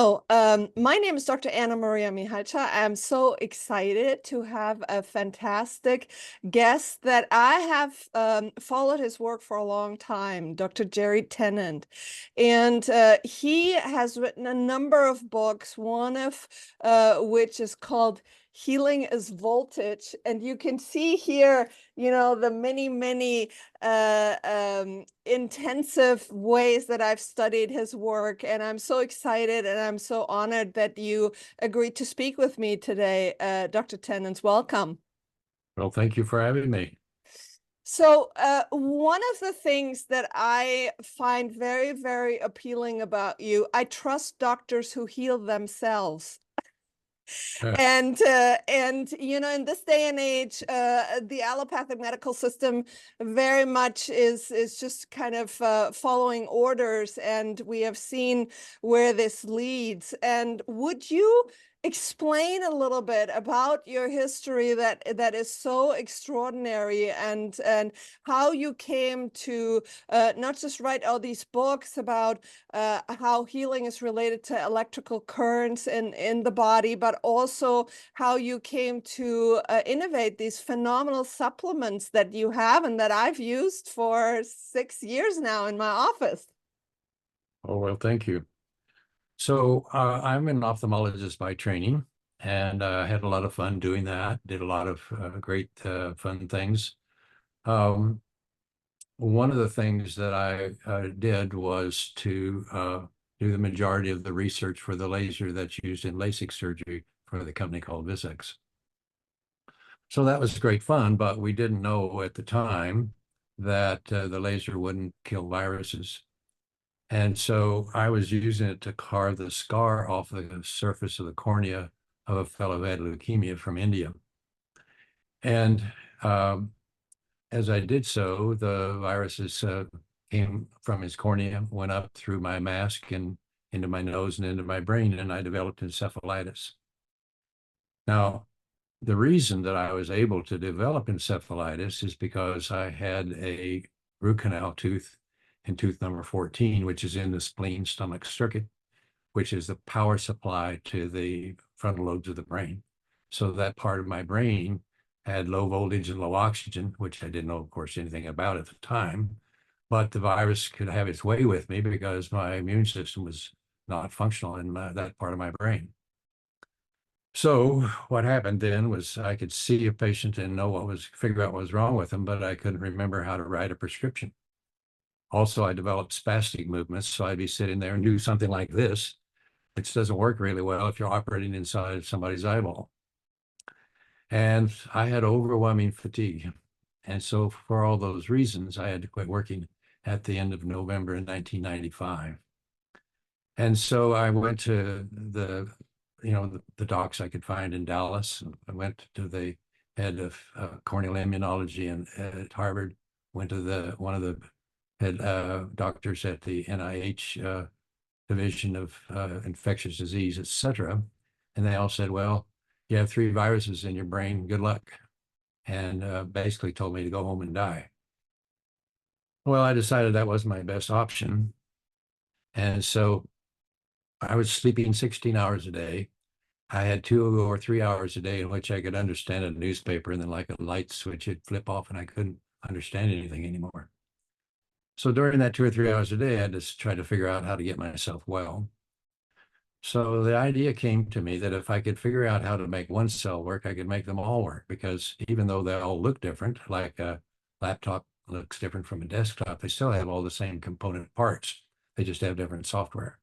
Hello, my name is Dr. Anna Maria Mihalcha. I'm so excited to have a fantastic guest that I have followed his work for a long time, Dr. Jerry Tennant. And he has written a number of books, one of which is called Healing is Voltage. And you can see here, the many intensive ways that I've studied his work, and I'm so excited and I'm so honored that you agreed to speak with me today, Dr. Tennant. Welcome. Well, thank you for having me. So one of the things that I find very appealing about you, I trust doctors who heal themselves. And in this day and age, the allopathic medical system very much is just kind of following orders, and we have seen where this leads. And would you explain a little bit about your history that is so extraordinary, and how you came to not just write all these books about how healing is related to electrical currents in the body, but also how you came to innovate these phenomenal supplements that you have and that I've used for 6 years now in my office. Oh, well, thank you. So I'm an ophthalmologist by training, and had a lot of fun doing that, did a lot of great fun things. One of the things that I did was to do the majority of the research for the laser that's used in LASIK surgery for the company called Vizx. So that was great fun, but we didn't know at the time that the laser wouldn't kill viruses. And so I was using it to carve the scar off the surface of the cornea of a fellow who had leukemia from India. And as I did so, the viruses came from his cornea, went up through my mask and into my nose and into my brain, and I developed encephalitis. Now, the reason that I was able to develop encephalitis is because I had a root canal tooth in tooth number 14, which is in the spleen stomach circuit, which is the power supply to the frontal lobes of the brain. So that part of my brain had low voltage and low oxygen, which I didn't know, of course, anything about at the time. But the virus could have its way with me because my immune system was not functional in that part of my brain. So what happened then was I could see a patient and figure out what was wrong with them, but I couldn't remember how to write a prescription. Also, I developed spastic movements, so I'd be sitting there and do something like this, which doesn't work really well if you're operating inside somebody's eyeball. And I had overwhelming fatigue. And so for all those reasons, I had to quit working at the end of November in 1995. And so I went to the docs I could find in Dallas. I went to the head of corneal immunology at Harvard, went to one of the head doctors at the NIH division of infectious disease, et cetera. And they all said, well, you have 3 viruses in your brain, good luck. And basically told me to go home and die. Well, I decided that wasn't my best option. And so I was sleeping 16 hours a day. I had 2 or 3 hours a day in which I could understand a newspaper, and then like a light switch, it'd flip off and I couldn't understand anything anymore. So during that 2 or 3 hours a day, I had to try to figure out how to get myself well. So the idea came to me that if I could figure out how to make one cell work, I could make them all work, because even though they all look different, like a laptop looks different from a desktop, they still have all the same component parts. They just have different software.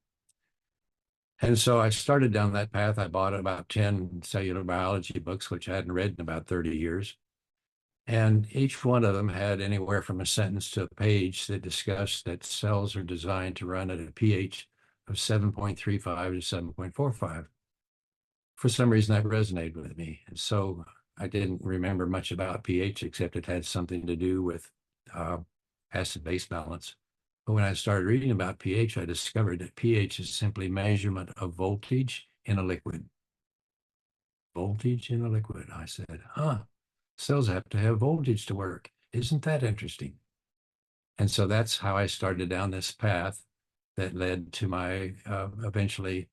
And so I started down that path. I bought about 10 cellular biology books, which I hadn't read in about 30 years. And each one of them had anywhere from a sentence to a page that discussed that cells are designed to run at a pH of 7.35 to 7.45. For some reason, that resonated with me. And so I didn't remember much about pH, except it had something to do with acid-base balance. But when I started reading about pH, I discovered that pH is simply measurement of voltage in a liquid. Voltage in a liquid. I said, cells have to have voltage to work. Isn't that interesting? And so that's how I started down this path that led to my eventually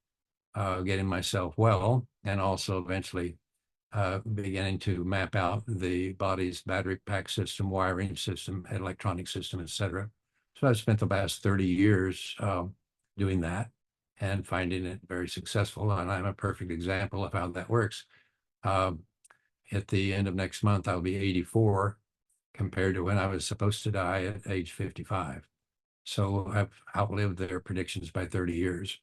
getting myself well, and also eventually beginning to map out the body's battery pack system, wiring system, electronic system, etc. So I've spent the past 30 years doing that and finding it very successful. And I'm a perfect example of how that works. At the end of next month, I'll be 84 compared to when I was supposed to die at age 55. So I've outlived their predictions by 30 years.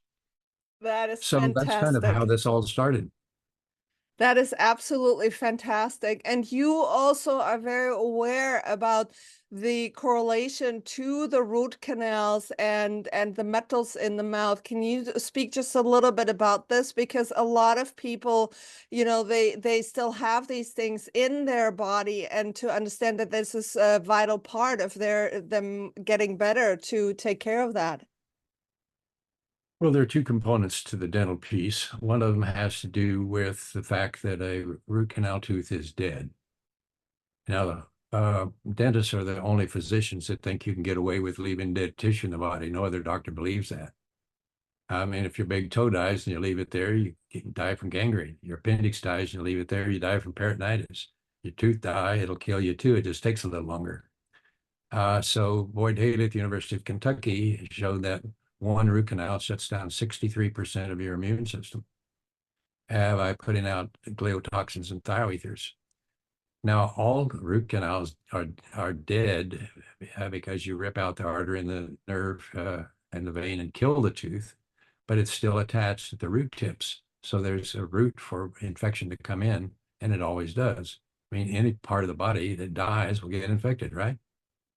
That is So that's kind of how fantastic. this all started. That is absolutely fantastic. And you also are very aware about the correlation to the root canals and the metals in the mouth. Can you speak just a little bit about this? Because a lot of people, they still have these things in their body, and to understand that this is a vital part of them getting better to take care of that. Well, there are two components to the dental piece. One of them has to do with the fact that a root canal tooth is dead. Now, dentists are the only physicians that think you can get away with leaving dead tissue in the body. No other doctor believes that. I mean, if your big toe dies and you leave it there, you can die from gangrene. Your appendix dies and you leave it there, you die from peritonitis. Your tooth die, it'll kill you too. It just takes a little longer. So Boyd Haley at the University of Kentucky showed that one root canal shuts down 63% of your immune system by putting out gliotoxins and thioethers. Now, all root canals are dead because you rip out the artery and the nerve and the vein and kill the tooth, but it's still attached at the root tips. So there's a route for infection to come in, and it always does. I mean, any part of the body that dies will get infected, right?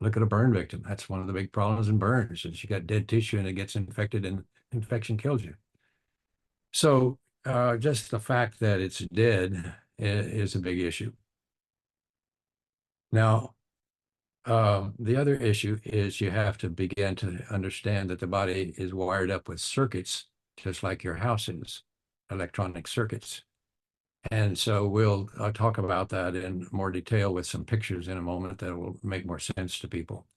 Look at a burn victim. That's one of the big problems in burns is you got dead tissue and it gets infected and infection kills you. So just the fact that it's dead is a big issue. Now, the other issue is you have to begin to understand that the body is wired up with circuits, just like your house is, electronic circuits. And so we'll talk about that in more detail with some pictures in a moment that will make more sense to people.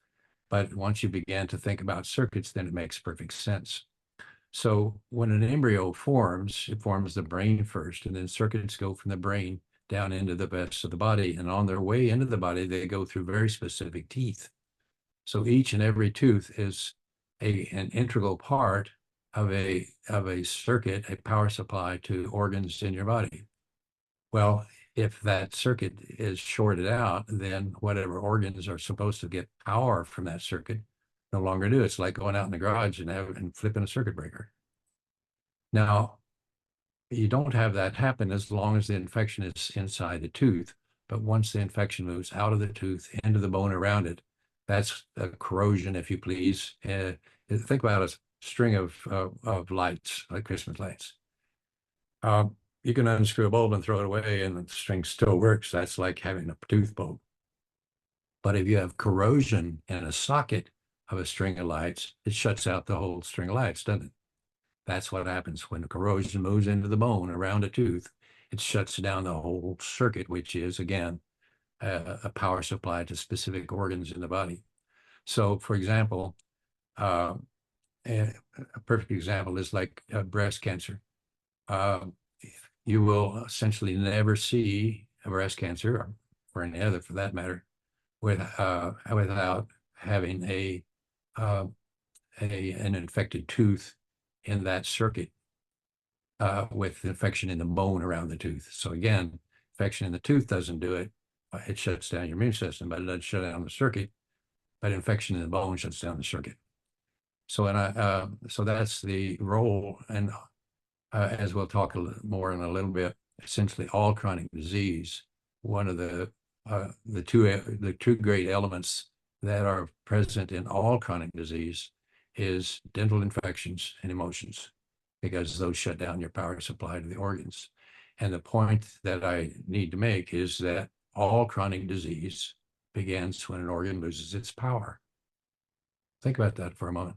But once you begin to think about circuits, then it makes perfect sense. So when an embryo forms, it forms the brain first, and then circuits go from the brain down into the rest of the body. And on their way into the body, they go through very specific teeth. So each and every tooth is an integral part of a circuit, a power supply to organs in your body. Well, if that circuit is shorted out, then whatever organs are supposed to get power from that circuit no longer do. It's like going out in the garage and flipping a circuit breaker. Now, you don't have that happen as long as the infection is inside the tooth. But once the infection moves out of the tooth into the bone around it, that's a corrosion, if you please. Think about a string of lights, like Christmas lights. You can unscrew a bulb and throw it away and the string still works. That's like having a tooth bulb. But if you have corrosion in a socket of a string of lights, it shuts out the whole string of lights, doesn't it? That's what happens when the corrosion moves into the bone around a tooth. It shuts down the whole circuit, which is, again, a power supply to specific organs in the body. So, for example, a perfect example is like breast cancer. You will essentially never see a breast cancer, or any other for that matter, without having an infected tooth in that circuit with infection in the bone around the tooth. So again, infection in the tooth doesn't do it. It shuts down your immune system, but it doesn't shut down the circuit. But infection in the bone shuts down the circuit. So so that's the role. And as we'll talk more in a little bit, essentially all chronic disease, one of the two great elements that are present in all chronic disease is dental infections and emotions, because those shut down your power supply to the organs. And the point that I need to make is that all chronic disease begins when an organ loses its power. Think about that for a moment.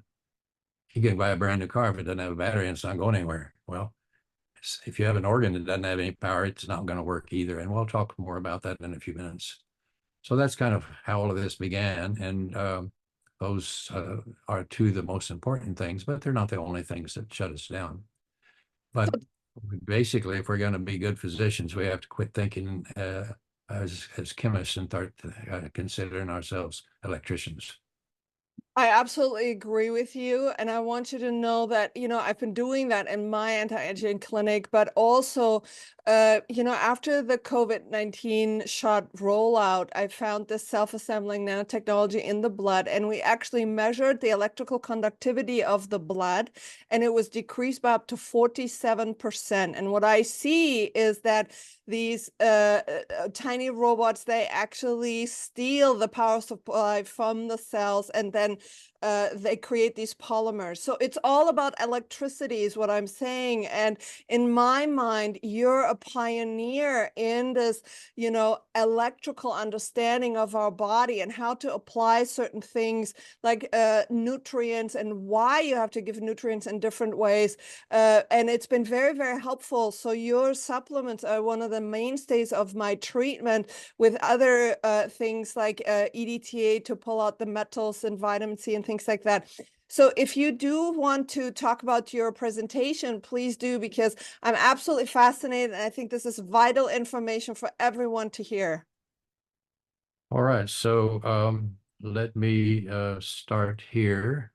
You can buy a brand new car if it doesn't have a battery and it's not going anywhere. Well, if you have an organ that doesn't have any power, it's not going to work either. And we'll talk more about that in a few minutes. So that's kind of how all of this began. And those are two of the most important things, but they're not the only things that shut us down. But basically, if we're going to be good physicians, we have to quit thinking as chemists and start considering ourselves electricians. I absolutely agree with you. And I want you to know that, I've been doing that in my anti-aging clinic, but also, after the COVID-19 shot rollout, I found this self-assembling nanotechnology in the blood, and we actually measured the electrical conductivity of the blood, and it was decreased by up to 47%. And what I see is that these tiny robots, they actually steal the power supply from the cells, and then they create these polymers. So it's all about electricity is what I'm saying. And in my mind, you're a pioneer in this, electrical understanding of our body and how to apply certain things like nutrients and why you have to give nutrients in different ways. And it's been very, very helpful. So your supplements are one of the mainstays of my treatment, with other things like EDTA to pull out the metals and vitamin C and things like that. So if you do want to talk about your presentation, please do, because I'm absolutely fascinated, and I think this is vital information for everyone to hear. All right, so let me start here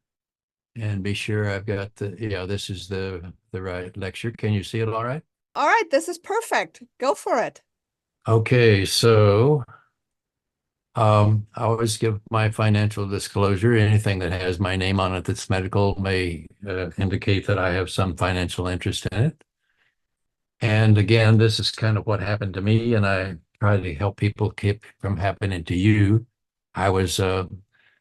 and be sure I've got this is the right lecture. Can you see it all right? All right, this is perfect. Go for it. Okay, so I always give my financial disclosure. Anything that has my name on it that's medical may indicate that I have some financial interest in it. And again, this is kind of what happened to me, and I try to help people keep from happening to you. I was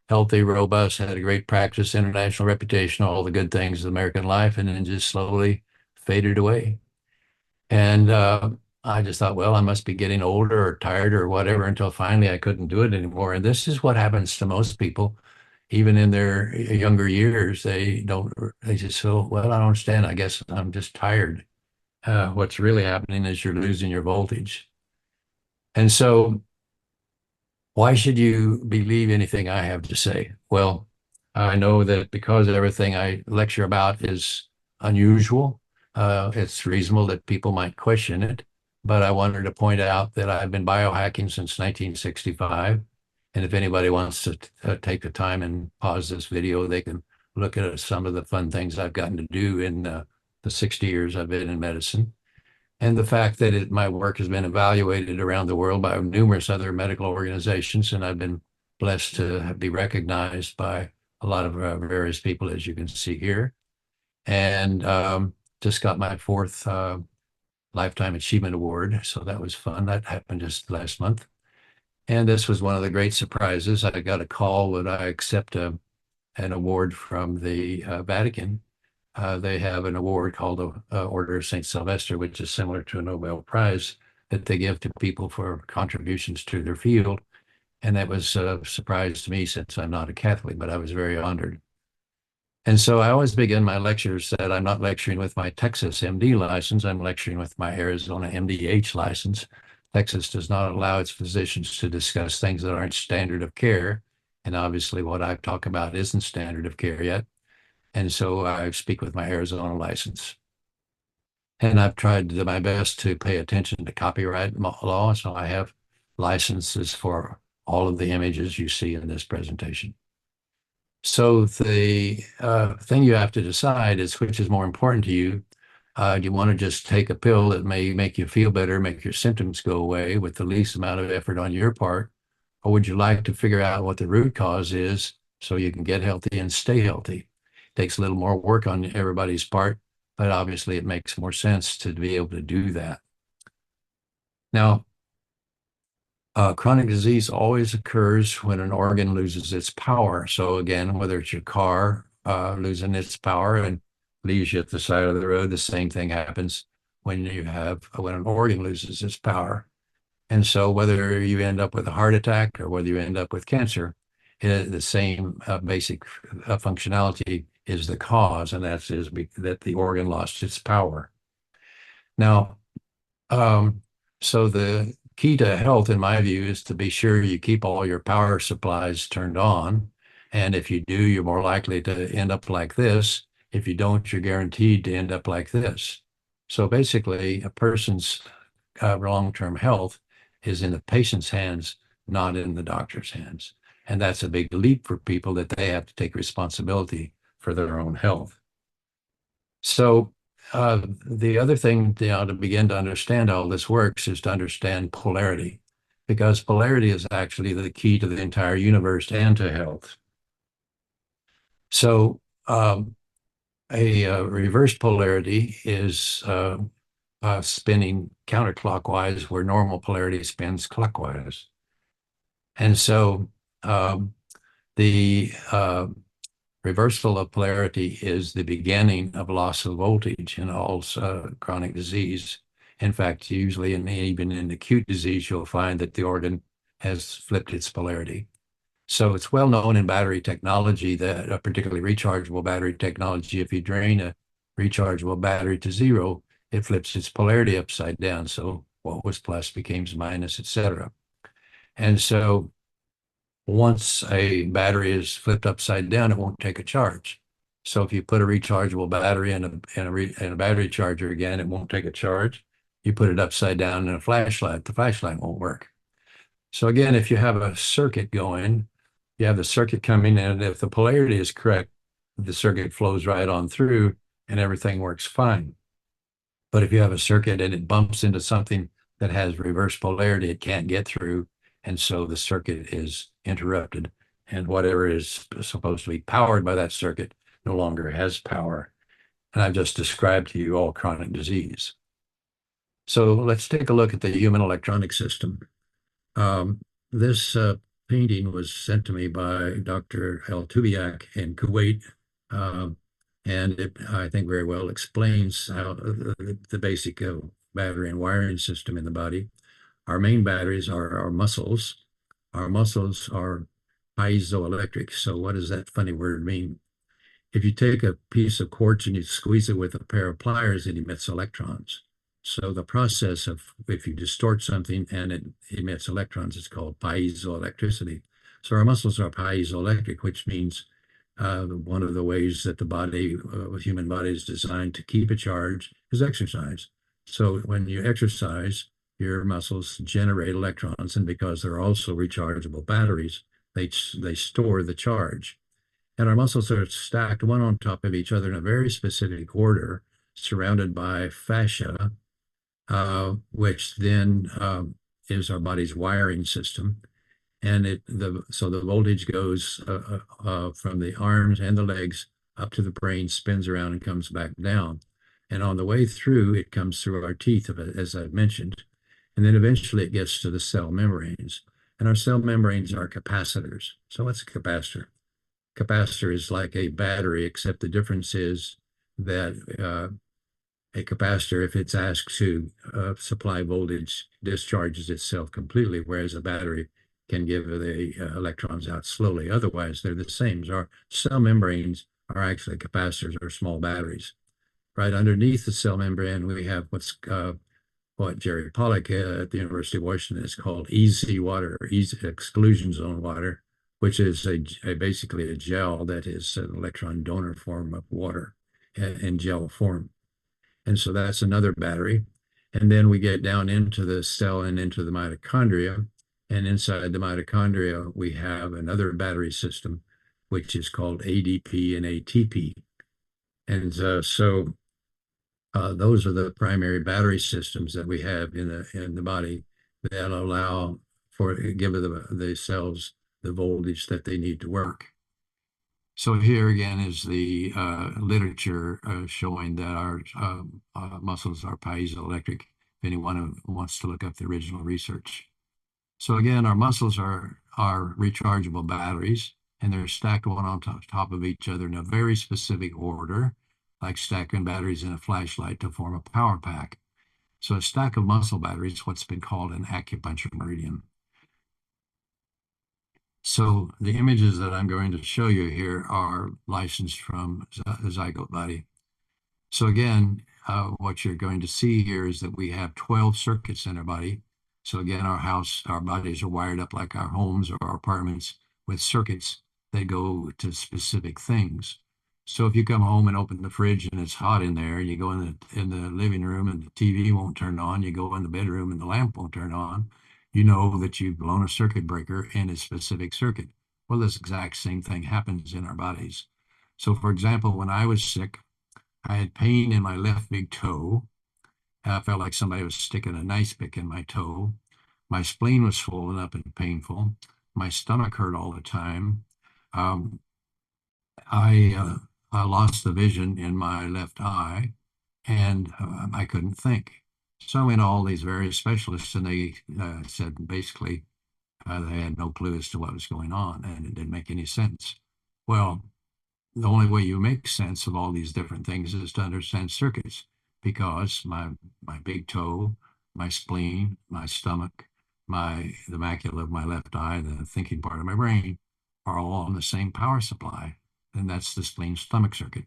healthy, robust, had a great practice, international reputation, all the good things of American life, and then just slowly faded away. And I just thought, well, I must be getting older or tired or whatever, until finally I couldn't do it anymore. And this is what happens to most people, even in their younger years. They just feel, well, I don't understand. I guess I'm just tired. What's really happening is you're losing your voltage. And so why should you believe anything I have to say? Well, I know that because everything I lecture about is unusual, it's reasonable that people might question it. But I wanted to point out that I've been biohacking since 1965. And if anybody wants to take the time and pause this video, they can look at some of the fun things I've gotten to do in the 60 years I've been in medicine. And the fact that my work has been evaluated around the world by numerous other medical organizations, and I've been blessed to be recognized by a lot of various people, as you can see here. And just got my fourth Lifetime Achievement Award, so that was fun. That happened just last month. And this was one of the great surprises. I got a call when I accept an award from the Vatican. They have an award called the Order of St. Sylvester, which is similar to a Nobel Prize that they give to people for contributions to their field. And that was a surprise to me, since I'm not a Catholic, but I was very honored. And so I always begin my lectures that I'm not lecturing with my Texas MD license. I'm lecturing with my Arizona MDH license. Texas does not allow its physicians to discuss things that aren't standard of care. And obviously what I talk about isn't standard of care yet. And so I speak with my Arizona license. And I've tried to do my best to pay attention to copyright law. So I have licenses for all of the images you see in this presentation. So the thing you have to decide is which is more important to you. Do you want to just take a pill that may make you feel better, make your symptoms go away with the least amount of effort on your part? Or would you like to figure out what the root cause is so you can get healthy and stay healthy? It takes a little more work on everybody's part, but obviously it makes more sense to be able to do that. Now, chronic disease always occurs when an organ loses its power. So again, whether it's your car losing its power and leaves you at the side of the road, the same thing happens when an organ loses its power. And so whether you end up with a heart attack or whether you end up with cancer, the same basic functionality is the cause, and that the organ lost its power. Now, so the key to health, in my view, is to be sure you keep all your power supplies turned on. And if you do, you're more likely to end up like this. If you don't, you're guaranteed to end up like this. So basically, a person's long-term health is in the patient's hands, not in the doctor's hands. And that's a big leap for people that they have to take responsibility for their own health. So the other thing, to begin to understand how this works is to understand polarity, because polarity is actually the key to the entire universe and to health. So a reverse polarity is spinning counterclockwise where normal polarity spins clockwise. And so the reversal of polarity is the beginning of loss of voltage in all chronic disease. In fact, usually even in acute disease, you'll find that the organ has flipped its polarity. So it's well known in battery technology that, particularly rechargeable battery technology, if you drain a rechargeable battery to zero, it flips its polarity upside down. So what was plus becomes minus, etc. And so once a battery is flipped upside down, it won't take a charge. So if you put a rechargeable battery in a battery charger again, it won't take a charge. You put it upside down in a flashlight, the flashlight won't work. So again, if you have a circuit going, you have the circuit coming in, and if the polarity is correct, the circuit flows right on through and everything works fine. But if you have a circuit and it bumps into something that has reverse polarity, it can't get through. And so the circuit is interrupted. And whatever is supposed to be powered by that circuit no longer has power. And I've just described to you all chronic disease. So let's take a look at the human electronic system. This painting was sent to me by Dr. El Tubiak in Kuwait, and it, I think, very well explains how the basic battery and wiring system in the body. Our main batteries are our muscles. Our muscles are piezoelectric. So what does that funny word mean? If you take a piece of quartz and you squeeze it with a pair of pliers, it emits electrons. So the process of, if you distort something and it emits electrons, it's called piezoelectricity. So our muscles are piezoelectric, which means one of the ways that the body, human body is designed to keep a charge is exercise. So when you exercise, your muscles generate electrons, and because they're also rechargeable batteries, they store the charge. And our muscles are stacked one on top of each other in a very specific order, surrounded by fascia, which then is our body's wiring system. And so the voltage goes from the arms and the legs up to the brain, spins around and comes back down. And on the way through, it comes through our teeth, as I've mentioned. And then eventually it gets to the cell membranes. And our cell membranes are capacitors. So what's a capacitor? Capacitor is like a battery, except the difference is that a capacitor, if it's asked to supply voltage, discharges itself completely, whereas a battery can give the electrons out slowly. Otherwise, they're the same. So our cell membranes are actually capacitors or small batteries. Right underneath the cell membrane, we have what Jerry Pollack at the University of Washington is called EZ water, or exclusion zone water, which is basically a gel that is an electron donor form of water in gel form. And so that's another battery. And then we get down into the cell and into the mitochondria. And inside the mitochondria, we have another battery system, which is called ADP and ATP. And so those are the primary battery systems that we have in the body that allow for give the cells the voltage that they need to work. So here again is the literature showing that our muscles are piezoelectric, if anyone wants to look up the original research. So again, our muscles are rechargeable batteries, and they're stacked one on top of each other in a very specific order, like stacking batteries in a flashlight to form a power pack. So a stack of muscle batteries is what's been called an acupuncture meridian. So the images that I'm going to show you here are licensed from the Zygote body. So again, what you're going to see here is that we have 12 circuits in our body. So again, our bodies are wired up like our homes or our apartments with circuits that go to specific things. So if you come home and open the fridge and it's hot in there, you go in the living room and the TV won't turn on, you go in the bedroom and the lamp won't turn on, you know that you've blown a circuit breaker in a specific circuit. Well, this exact same thing happens in our bodies. So for example, when I was sick, I had pain in my left big toe. I felt like somebody was sticking a nice pick in my toe. My spleen was swollen up and painful. My stomach hurt all the time. Um, I lost the vision in my left eye, and I couldn't think. So I went to all these various specialists, and they said basically they had no clue as to what was going on, and it didn't make any sense. Well, the only way you make sense of all these different things is to understand circuits, because my big toe, my spleen, my stomach, the macula of my left eye, the thinking part of my brain, are all on the same power supply, and that's the spleen stomach circuit.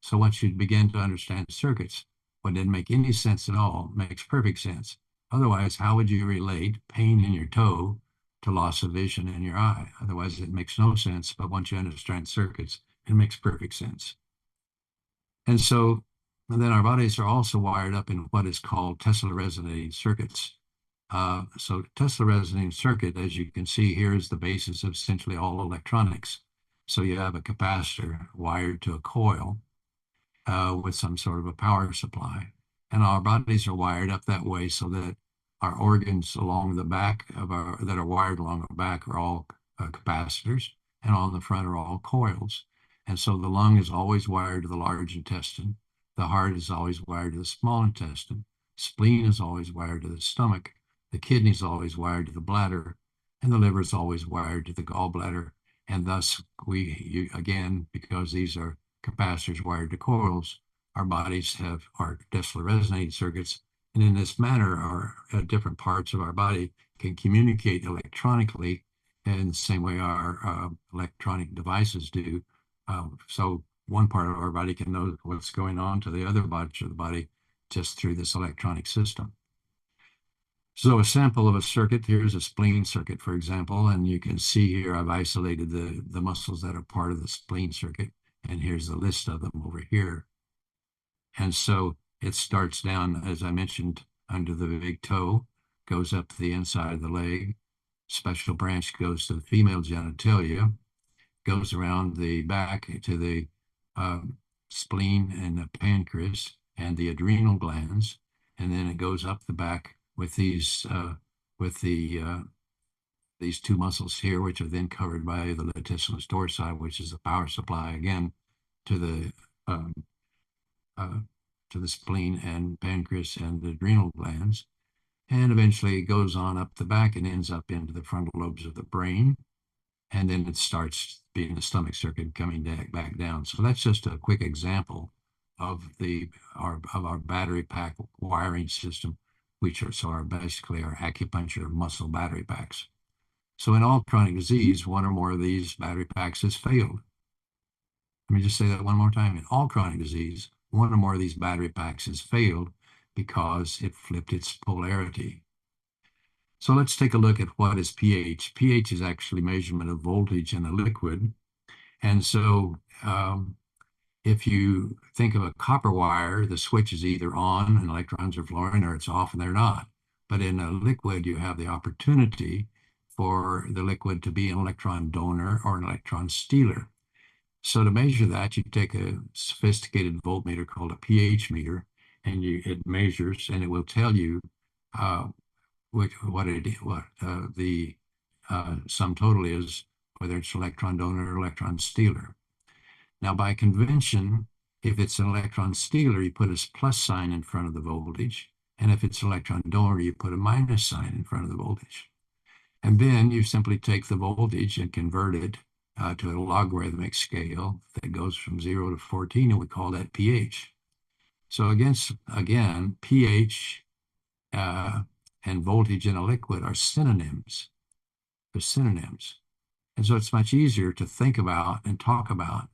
So once you begin to understand circuits, what didn't make any sense at all makes perfect sense. Otherwise, how would you relate pain in your toe to loss of vision in your eye? Otherwise, it makes no sense. But once you understand circuits, it makes perfect sense. And then our bodies are also wired up in what is called Tesla resonating circuits. So Tesla resonating circuit, as you can see here, is the basis of essentially all electronics. So you have a capacitor wired to a coil with some sort of a power supply. And our bodies are wired up that way so that our organs along the back that are wired along the back are all capacitors, and on the front are all coils. And so the lung is always wired to the large intestine. The heart is always wired to the small intestine. Spleen is always wired to the stomach. The kidney is always wired to the bladder. And the liver is always wired to the gallbladder. And thus, again, because these are capacitors wired to coils, our bodies our Tesla resonating circuits. And in this manner, our different parts of our body can communicate electronically in the same way our electronic devices do. So one part of our body can know what's going on to the other parts of the body just through this electronic system. So a sample of a circuit, here's a spleen circuit, for example, and you can see here I've isolated the muscles that are part of the spleen circuit, and here's the list of them over here. And so it starts down, as I mentioned, under the big toe, goes up to the inside of the leg. Special branch goes to the female genitalia, goes around the back to the spleen and the pancreas and the adrenal glands, and then it goes up the back with these two muscles here, which are then covered by the latissimus dorsi, which is the power supply again to the um, spleen and pancreas and the adrenal glands. And eventually it goes on up the back and ends up into the frontal lobes of the brain. And then it starts being the stomach circuit coming back down. So that's just a quick example of our battery pack wiring system, which are basically our acupuncture muscle battery packs. So in all chronic disease, one or more of these battery packs has failed. Let me just say that one more time. In all chronic disease, one or more of these battery packs has failed because it flipped its polarity. So let's take a look at what is pH. pH is actually measurement of voltage in a liquid. And so if you think of a copper wire, the switch is either on and electrons are flowing, or it's off and they're not. But in a liquid, you have the opportunity for the liquid to be an electron donor or an electron stealer. So to measure that, you take a sophisticated voltmeter called a pH meter, and it measures, and it will tell you what the sum total is, whether it's electron donor or electron stealer. Now, by convention, if it's an electron stealer, you put a plus sign in front of the voltage, and if it's electron donor, you put a minus sign in front of the voltage. And then you simply take the voltage and convert it to a logarithmic scale that goes from 0 to 14, and we call that pH. So again, pH and voltage in a liquid are synonyms. They're synonyms. And so it's much easier to think about and talk about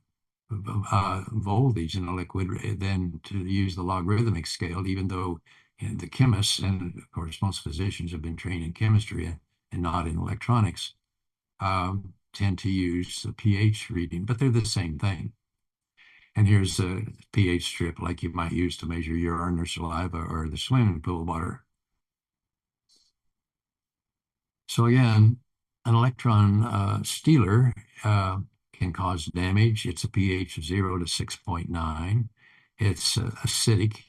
voltage in a liquid than to use the logarithmic scale, even though the chemists, and of course most physicians have been trained in chemistry and not in electronics, tend to use the pH reading, but they're the same thing. And here's a pH strip like you might use to measure urine or saliva or the swimming pool water. So again, an electron stealer can cause damage. It's a pH of 0 to 6.9. It's acidic.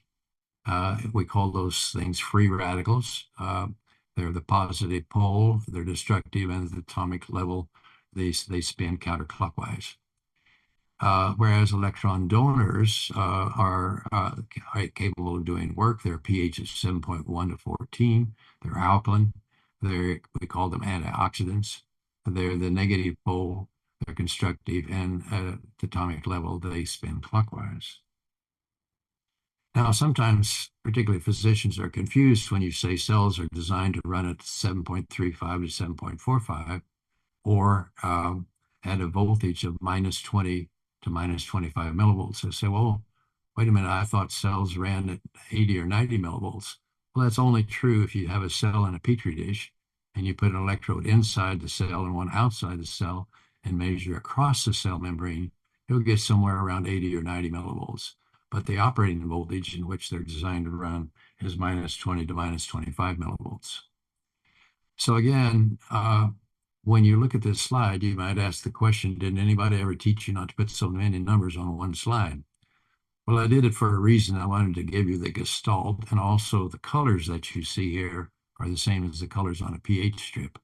We call those things free radicals. They're the positive pole. They're destructive, and at the atomic level, they spin counterclockwise. Whereas electron donors are capable of doing work. Their pH is 7.1 to 14. They're alkaline. We call them antioxidants. They're the negative pole. They're constructive, and at the atomic level, they spin clockwise. Now, sometimes, particularly physicians, are confused when you say cells are designed to run at 7.35 to 7.45, or at a voltage of minus 20 to minus 25 millivolts. I say, well, wait a minute, I thought cells ran at 80 or 90 millivolts. Well, that's only true if you have a cell in a petri dish and you put an electrode inside the cell and one outside the cell and measure across the cell membrane, you'll get somewhere around 80 or 90 millivolts. But the operating voltage in which they're designed to run is minus 20 to minus 25 millivolts. So again, when you look at this slide, you might ask the question, did anybody ever teach you not to put so many numbers on one slide? Well, I did it for a reason. I wanted to give you the gestalt, and also the colors that you see here are the same as the colors on a pH strip.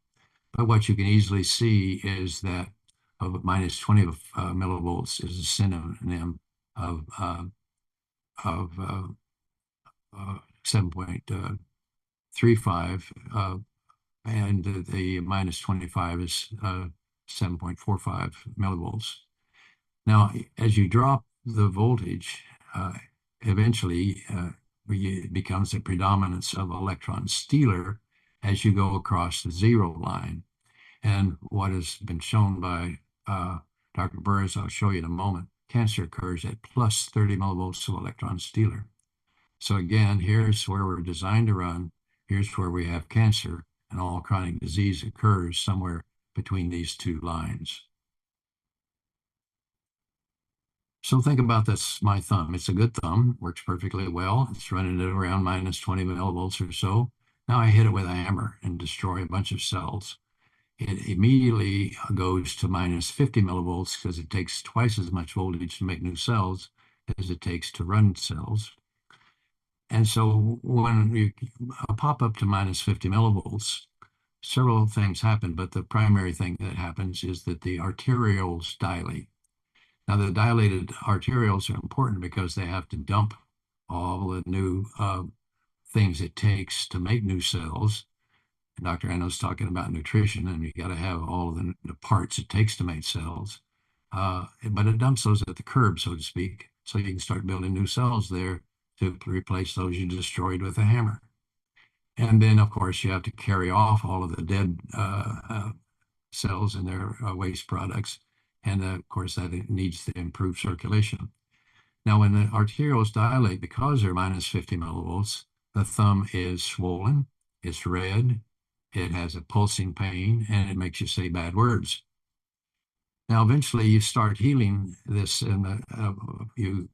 But what you can easily see is that of minus 20 millivolts is a synonym of 7.35, and the minus 25 is 7.45 millivolts. Now, as you drop the voltage, eventually it becomes a predominance of electron stealer as you go across the zero line. And what has been shown by Dr. Burris, I'll show you in a moment, cancer occurs at plus 30 millivolts of electron stealer. So again, here's where we're designed to run. Here's where we have cancer, and all chronic disease occurs somewhere between these two lines. So think about this, my thumb. It's a good thumb, works perfectly well. It's running at around minus 20 millivolts or so. Now I hit it with a hammer and destroy a bunch of cells. It immediately goes to minus 50 millivolts because it takes twice as much voltage to make new cells as it takes to run cells. And so when you pop up to minus 50 millivolts, several things happen, but the primary thing that happens is that the arterioles dilate. Now, the dilated arterioles are important because they have to dump all the new things it takes to make new cells. And Dr. Anno's talking about nutrition, and you got to have all the parts it takes to make cells. But it dumps those at the curb, so to speak, so you can start building new cells there to replace those you destroyed with a hammer. And then, of course, you have to carry off all of the dead cells and their waste products. And of course, that needs to improve circulation. Now, when the arterioles dilate, because they're minus 50 millivolts, the thumb is swollen, it's red, it has a pulsing pain, and it makes you say bad words. Now, eventually, you start healing this, and you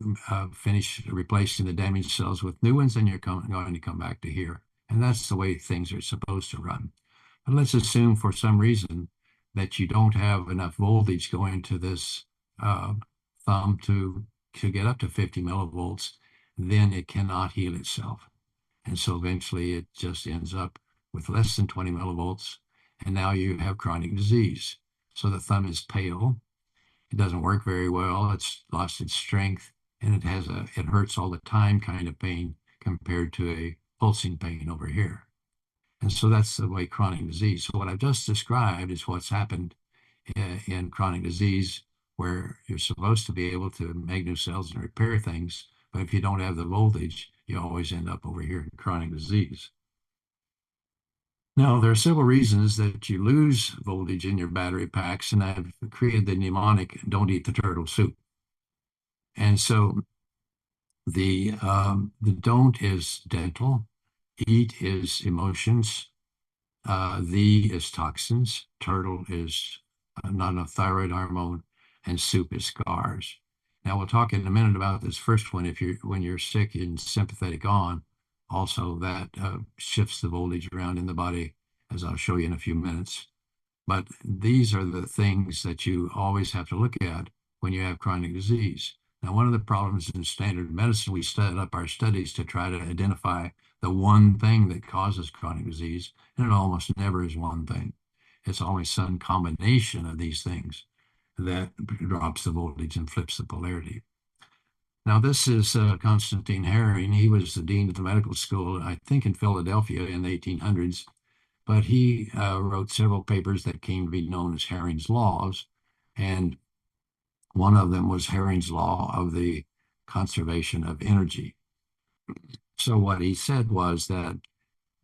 finish replacing the damaged cells with new ones, and you're going to come back to here. And that's the way things are supposed to run. But let's assume for some reason that you don't have enough voltage going to this thumb to get up to 50 millivolts, then it cannot heal itself. And so eventually it just ends up with less than 20 millivolts, and now you have chronic disease. So the thumb is pale, it doesn't work very well, it's lost its strength, and it has it hurts all the time kind of pain compared to a pulsing pain over here. And so that's the way chronic disease. So what I've just described is what's happened in chronic disease, where you're supposed to be able to make new cells and repair things, but if you don't have the voltage, you always end up over here in chronic disease. Now, there are several reasons that you lose voltage in your battery packs, and I've created the mnemonic, don't eat the turtle soup. And so the don't is dental, eat is emotions, the is toxins, turtle is not enough thyroid hormone, and soup is scars. Now we'll talk in a minute about this first one. If when you're sick in sympathetic on, also that shifts the voltage around in the body, as I'll show you in a few minutes. But these are the things that you always have to look at when you have chronic disease. Now, one of the problems in standard medicine, we set up our studies to try to identify the one thing that causes chronic disease, and it almost never is one thing. It's always some combination of these things that drops the voltage and flips the polarity. Now, this is Constantine Herring. He was the dean of the medical school, I think, in Philadelphia in the 1800s. But he wrote several papers that came to be known as Herring's Laws. And one of them was Herring's Law of the Conservation of Energy. So what he said was that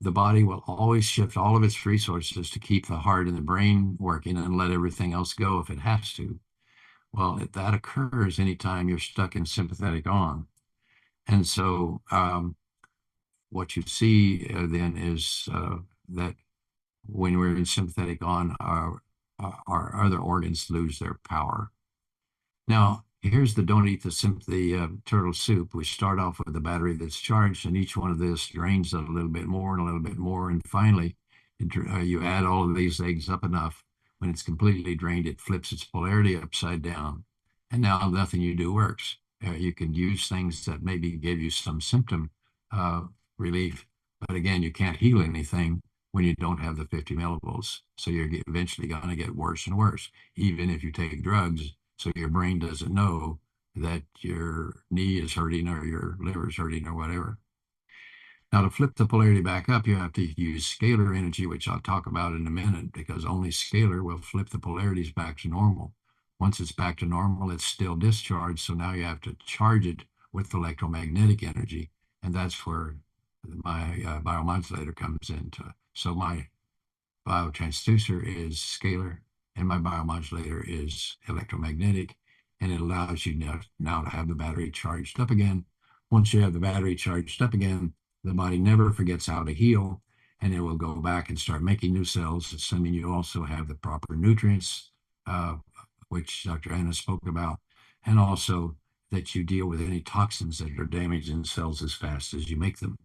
the body will always shift all of its resources to keep the heart and the brain working and let everything else go if it has to. Well, that occurs anytime you're stuck in sympathetic on. And so what you see then is that when we're in sympathetic on, our other organs lose their power. Now, here's the don't eat the turtle soup. We start off with a battery that's charged, and each one of this drains it a little bit more and a little bit more. And finally, you add all of these eggs up enough. When it's completely drained, it flips its polarity upside down. And now nothing you do works. You can use things that maybe give you some symptom relief, but again, you can't heal anything when you don't have the 50 millivolts. So you're eventually going to get worse and worse, even if you take drugs. So your brain doesn't know that your knee is hurting or your liver is hurting or whatever. Now, to flip the polarity back up, you have to use scalar energy, which I'll talk about in a minute, because only scalar will flip the polarities back to normal. Once it's back to normal, it's still discharged. So now you have to charge it with electromagnetic energy. And that's where my biomodulator comes into. So my biotransducer is scalar and my biomodulator is electromagnetic, and it allows you now to have the battery charged up again. Once you have the battery charged up again, the body never forgets how to heal, and it will go back and start making new cells, assuming you also have the proper nutrients, which Dr. Anna spoke about, and also that you deal with any toxins that are damaging cells as fast as you make them.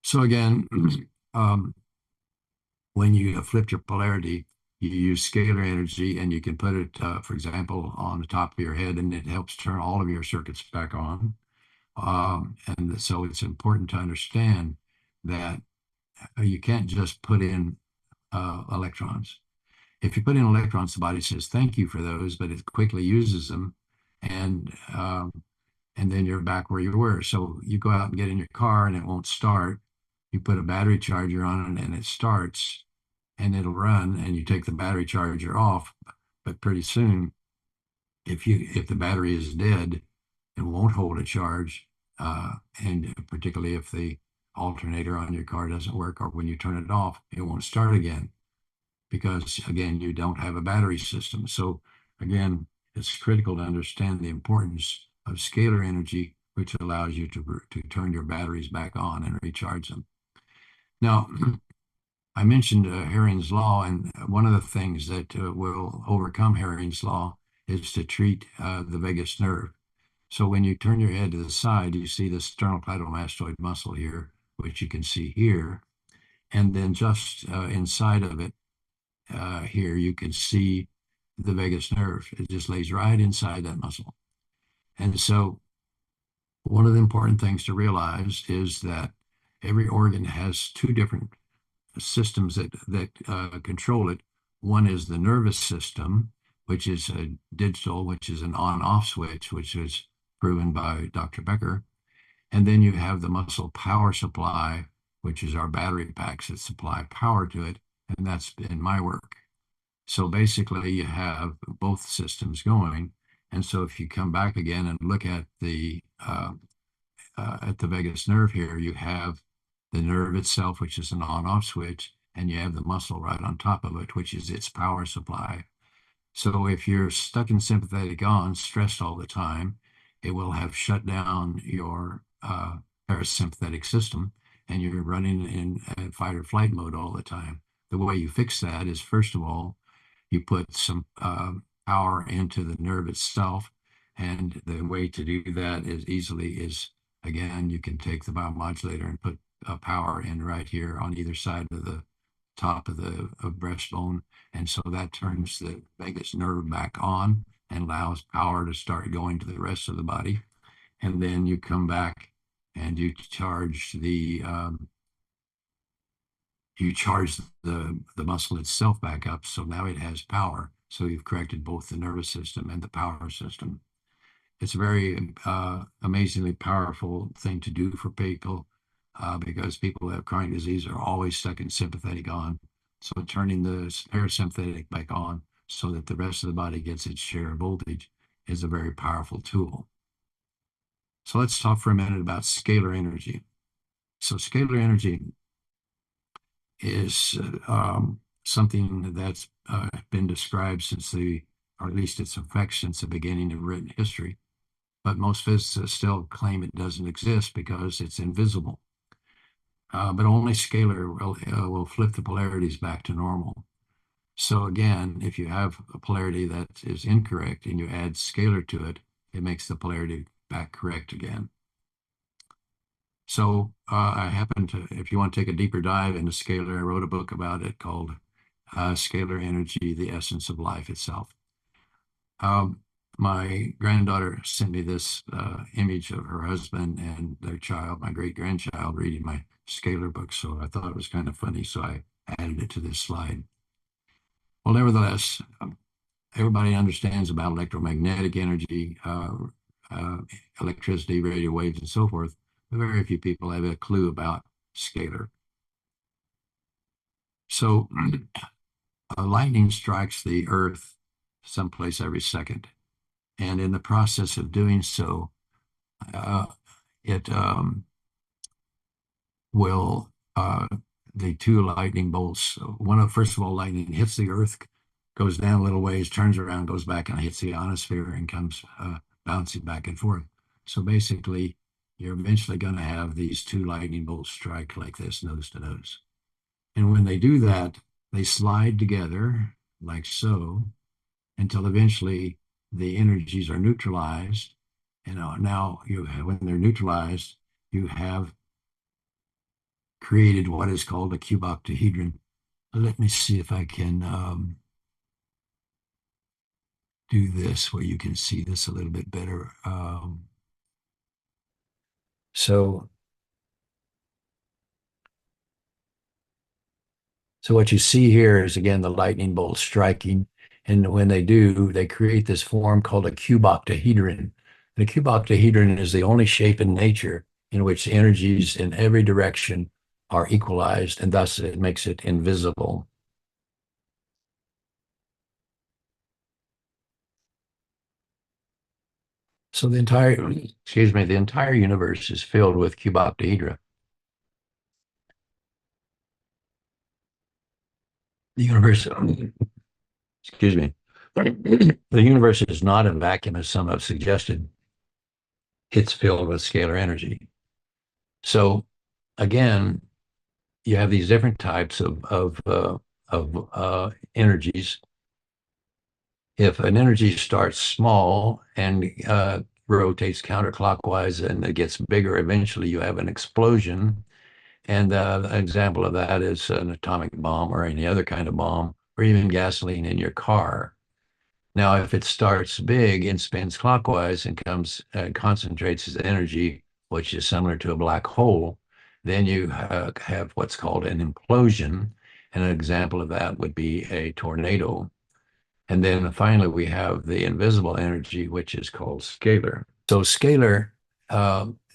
So again, when you flip your polarity, you use scalar energy, and you can put it, for example, on the top of your head, and it helps turn all of your circuits back on. And so it's important to understand that you can't just put in electrons. If you put in electrons, the body says, thank you for those, but it quickly uses them. And then you're back where you were. So you go out and get in your car and it won't start. You put a battery charger on it and it starts and it'll run, and you take the battery charger off. But pretty soon, if the battery is dead, it won't hold a charge. And particularly if the alternator on your car doesn't work, or when you turn it off, it won't start again, because again, you don't have a battery system. So again, it's critical to understand the importance of scalar energy, which allows you to turn your batteries back on and recharge them. Now, I mentioned Herring's Law, and one of the things that will overcome Herring's Law is to treat the vagus nerve. So when you turn your head to the side, you see the sternocleidomastoid muscle here, which you can see here. And then just inside of it, here, you can see the vagus nerve. It just lays right inside that muscle. And so one of the important things to realize is that every organ has two different systems that control it. One is the nervous system, which is a digital, which is an on-off switch, which is proven by Dr. Becker. And then you have the muscle power supply, which is our battery packs that supply power to it. And that's been my work. So basically you have both systems going. And so if you come back again and look at the vagus nerve here, you have the nerve itself, which is an on-off switch, and you have the muscle right on top of it, which is its power supply. So if you're stuck in sympathetic on, stressed all the time, it will have shut down your parasympathetic system, and you're running in fight or flight mode all the time. The way you fix that is, first of all, you put some power into the nerve itself, And the way to do that is, again, you can take the biomodulator and put power in right here on either side of the top of the breastbone. And so that turns the vagus nerve back on and allows power to start going to the rest of the body. And then you come back and you charge the muscle itself back up. So now it has power. So you've corrected both the nervous system and the power system. It's a very amazingly powerful thing to do for people because people who have chronic disease are always stuck in sympathetic on. So turning the parasympathetic back on so that the rest of the body gets its share of voltage is a very powerful tool. So let's talk for a minute about scalar energy. So scalar energy is something that's been described or at least its effects since the beginning of written history. But most physicists still claim it doesn't exist because it's invisible. But only scalar will flip the polarities back to normal. So again, if you have a polarity that is incorrect and you add scalar to it, it makes the polarity back correct again. So I happen to, if you want to take a deeper dive into scalar, I wrote a book about it called Scalar Energy, the Essence of Life Itself. My granddaughter sent me this image of her husband and their child, my great-grandchild, reading my scalar book. So I thought it was kind of funny, so I added it to this slide. Well, nevertheless, everybody understands about electromagnetic energy, electricity, radio waves, and so forth. But very few people have a clue about scalar. So lightning strikes the earth someplace every second. And in the process of doing so, it will, the two lightning bolts, first of all, lightning hits the earth, goes down a little ways, turns around, goes back and hits the ionosphere and comes bouncing back and forth. So basically, you're eventually going to have these two lightning bolts strike like this, nose to nose. And when they do that, they slide together like so until eventually the energies are neutralized. And now when they're neutralized, you have created what is called a cuboctahedron. Let me see if I can do this where you can see this a little bit better. So what you see here is, again, the lightning bolt striking. And when they do, they create this form called a cuboctahedron. The cuboctahedron is the only shape in nature in which energies in every direction are equalized, and thus it makes it invisible. So the entire universe is filled with cuboctahedra. The universe, excuse me, the universe is not a vacuum as some have suggested. It's filled with scalar energy. So again, you have these different types of energies. If an energy starts small and rotates counterclockwise and it gets bigger, eventually you have an explosion. And an example of that is an atomic bomb or any other kind of bomb, or even gasoline in your car. Now, if it starts big and spins clockwise and concentrates its energy, which is similar to a black hole, then you have what's called an implosion. And an example of that would be a tornado. And then finally, we have the invisible energy, which is called scalar. So scalar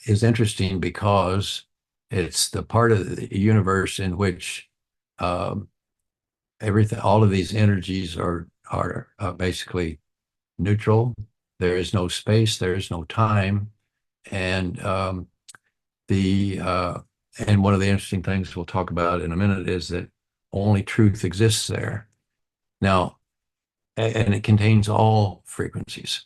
is interesting because it's the part of the universe in which all of these energies are basically neutral. There is no space, there is no time, and and one of the interesting things we'll talk about in a minute is that only truth exists there. Now, and it contains all frequencies.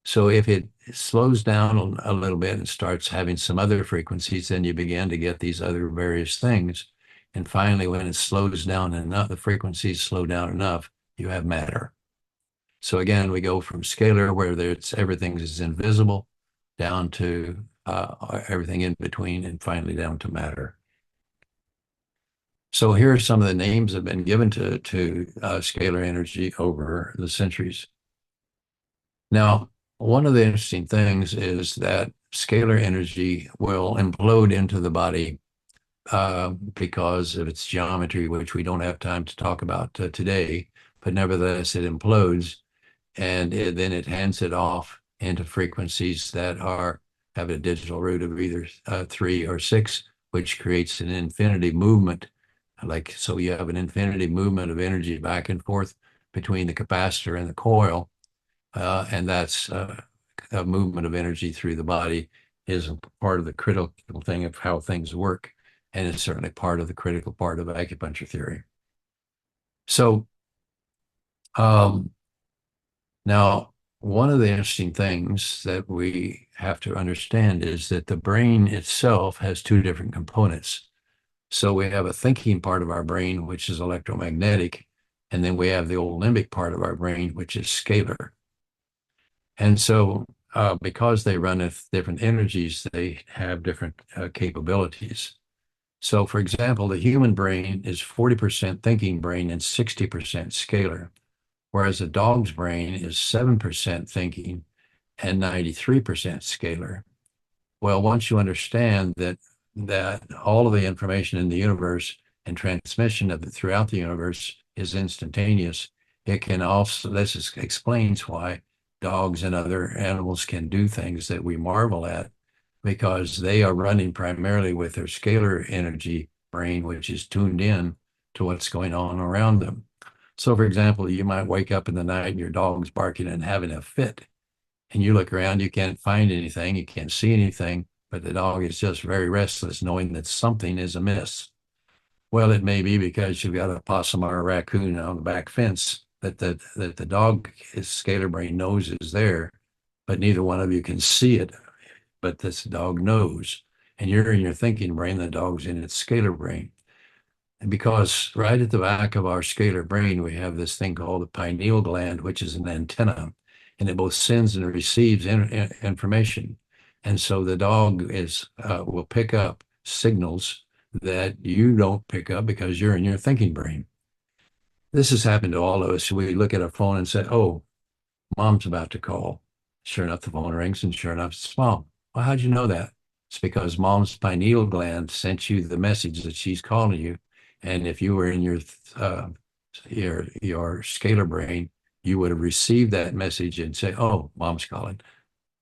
So if it slows down a little bit and starts having some other frequencies, then you begin to get these other various things. And finally, when it slows down enough, the frequencies slow down enough, you have matter. So again, we go from scalar, where everything is invisible, down to everything in between, and finally down to matter. So here are some of the names that have been given to scalar energy over the centuries. Now, one of the interesting things is that scalar energy will implode into the body because of its geometry, which we don't have time to talk about today. But nevertheless, it implodes, and then it hands it off into frequencies that have a digital root of either 3 or 6, which creates an infinity movement. So you have an infinity movement of energy back and forth between the capacitor and the coil, and that's a movement of energy through the body is a part of the critical thing of how things work, and it's certainly part of the critical part of acupuncture theory. So now, one of the interesting things that we have to understand is that the brain itself has two different components. So we have a thinking part of our brain, which is electromagnetic, and then we have the old limbic part of our brain, which is scalar. And so because they run at different energies, they have different capabilities. So for example, the human brain is 40% thinking brain and 60% scalar, whereas a dog's brain is 7% thinking and 93% scalar. Well, once you understand that all of the information in the universe and transmission of it throughout the universe is instantaneous, it can also, explains why dogs and other animals can do things that we marvel at, because they are running primarily with their scalar energy brain, which is tuned in to what's going on around them. So, for example, you might wake up in the night and your dog's barking and having a fit, and you look around, you can't find anything, you can't see anything, but the dog is just very restless, knowing that something is amiss. Well, it may be because you've got a possum or a raccoon on the back fence that the dog, his scalar brain knows is there, but neither one of you can see it. But this dog knows, and you're in your thinking brain, the dog's in its scalar brain. And because right at the back of our scalar brain, we have this thing called the pineal gland, which is an antenna, and it both sends and receives information. And so the dog will pick up signals that you don't pick up because you're in your thinking brain. This has happened to all of us. We look at a phone and say, "Oh, mom's about to call." Sure enough, the phone rings, and sure enough, it's mom. Well, how'd you know that? It's because mom's pineal gland sent you the message that she's calling you. And if you were in your scalar brain, you would have received that message and say, "Oh, mom's calling."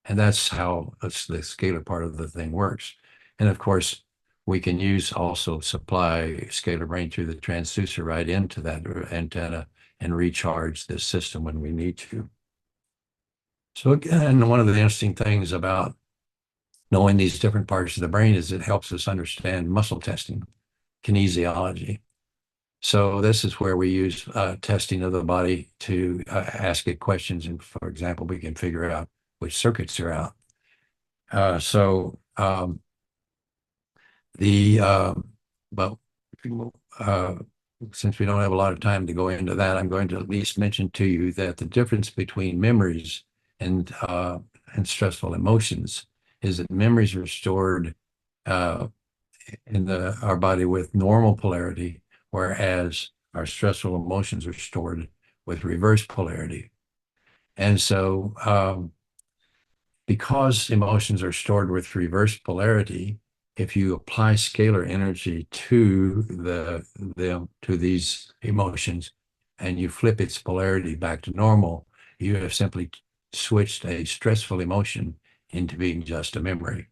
And that's how the scalar part of the thing works. And of course, we can supply scalar brain through the transducer right into that antenna and recharge this system when we need to. So again, one of the interesting things about knowing these different parts of the brain is it helps us understand muscle testing, kinesiology. So this is where we use testing of the body to ask it questions. And for example, we can figure out which circuits are out. But since we don't have a lot of time to go into that, I'm going to at least mention to you that the difference between memories and stressful emotions is that memories are stored in our body with normal polarity, whereas our stressful emotions are stored with reverse polarity. And so because emotions are stored with reverse polarity, if you apply scalar energy to these emotions and you flip its polarity back to normal, you have simply switched a stressful emotion into being just a memory.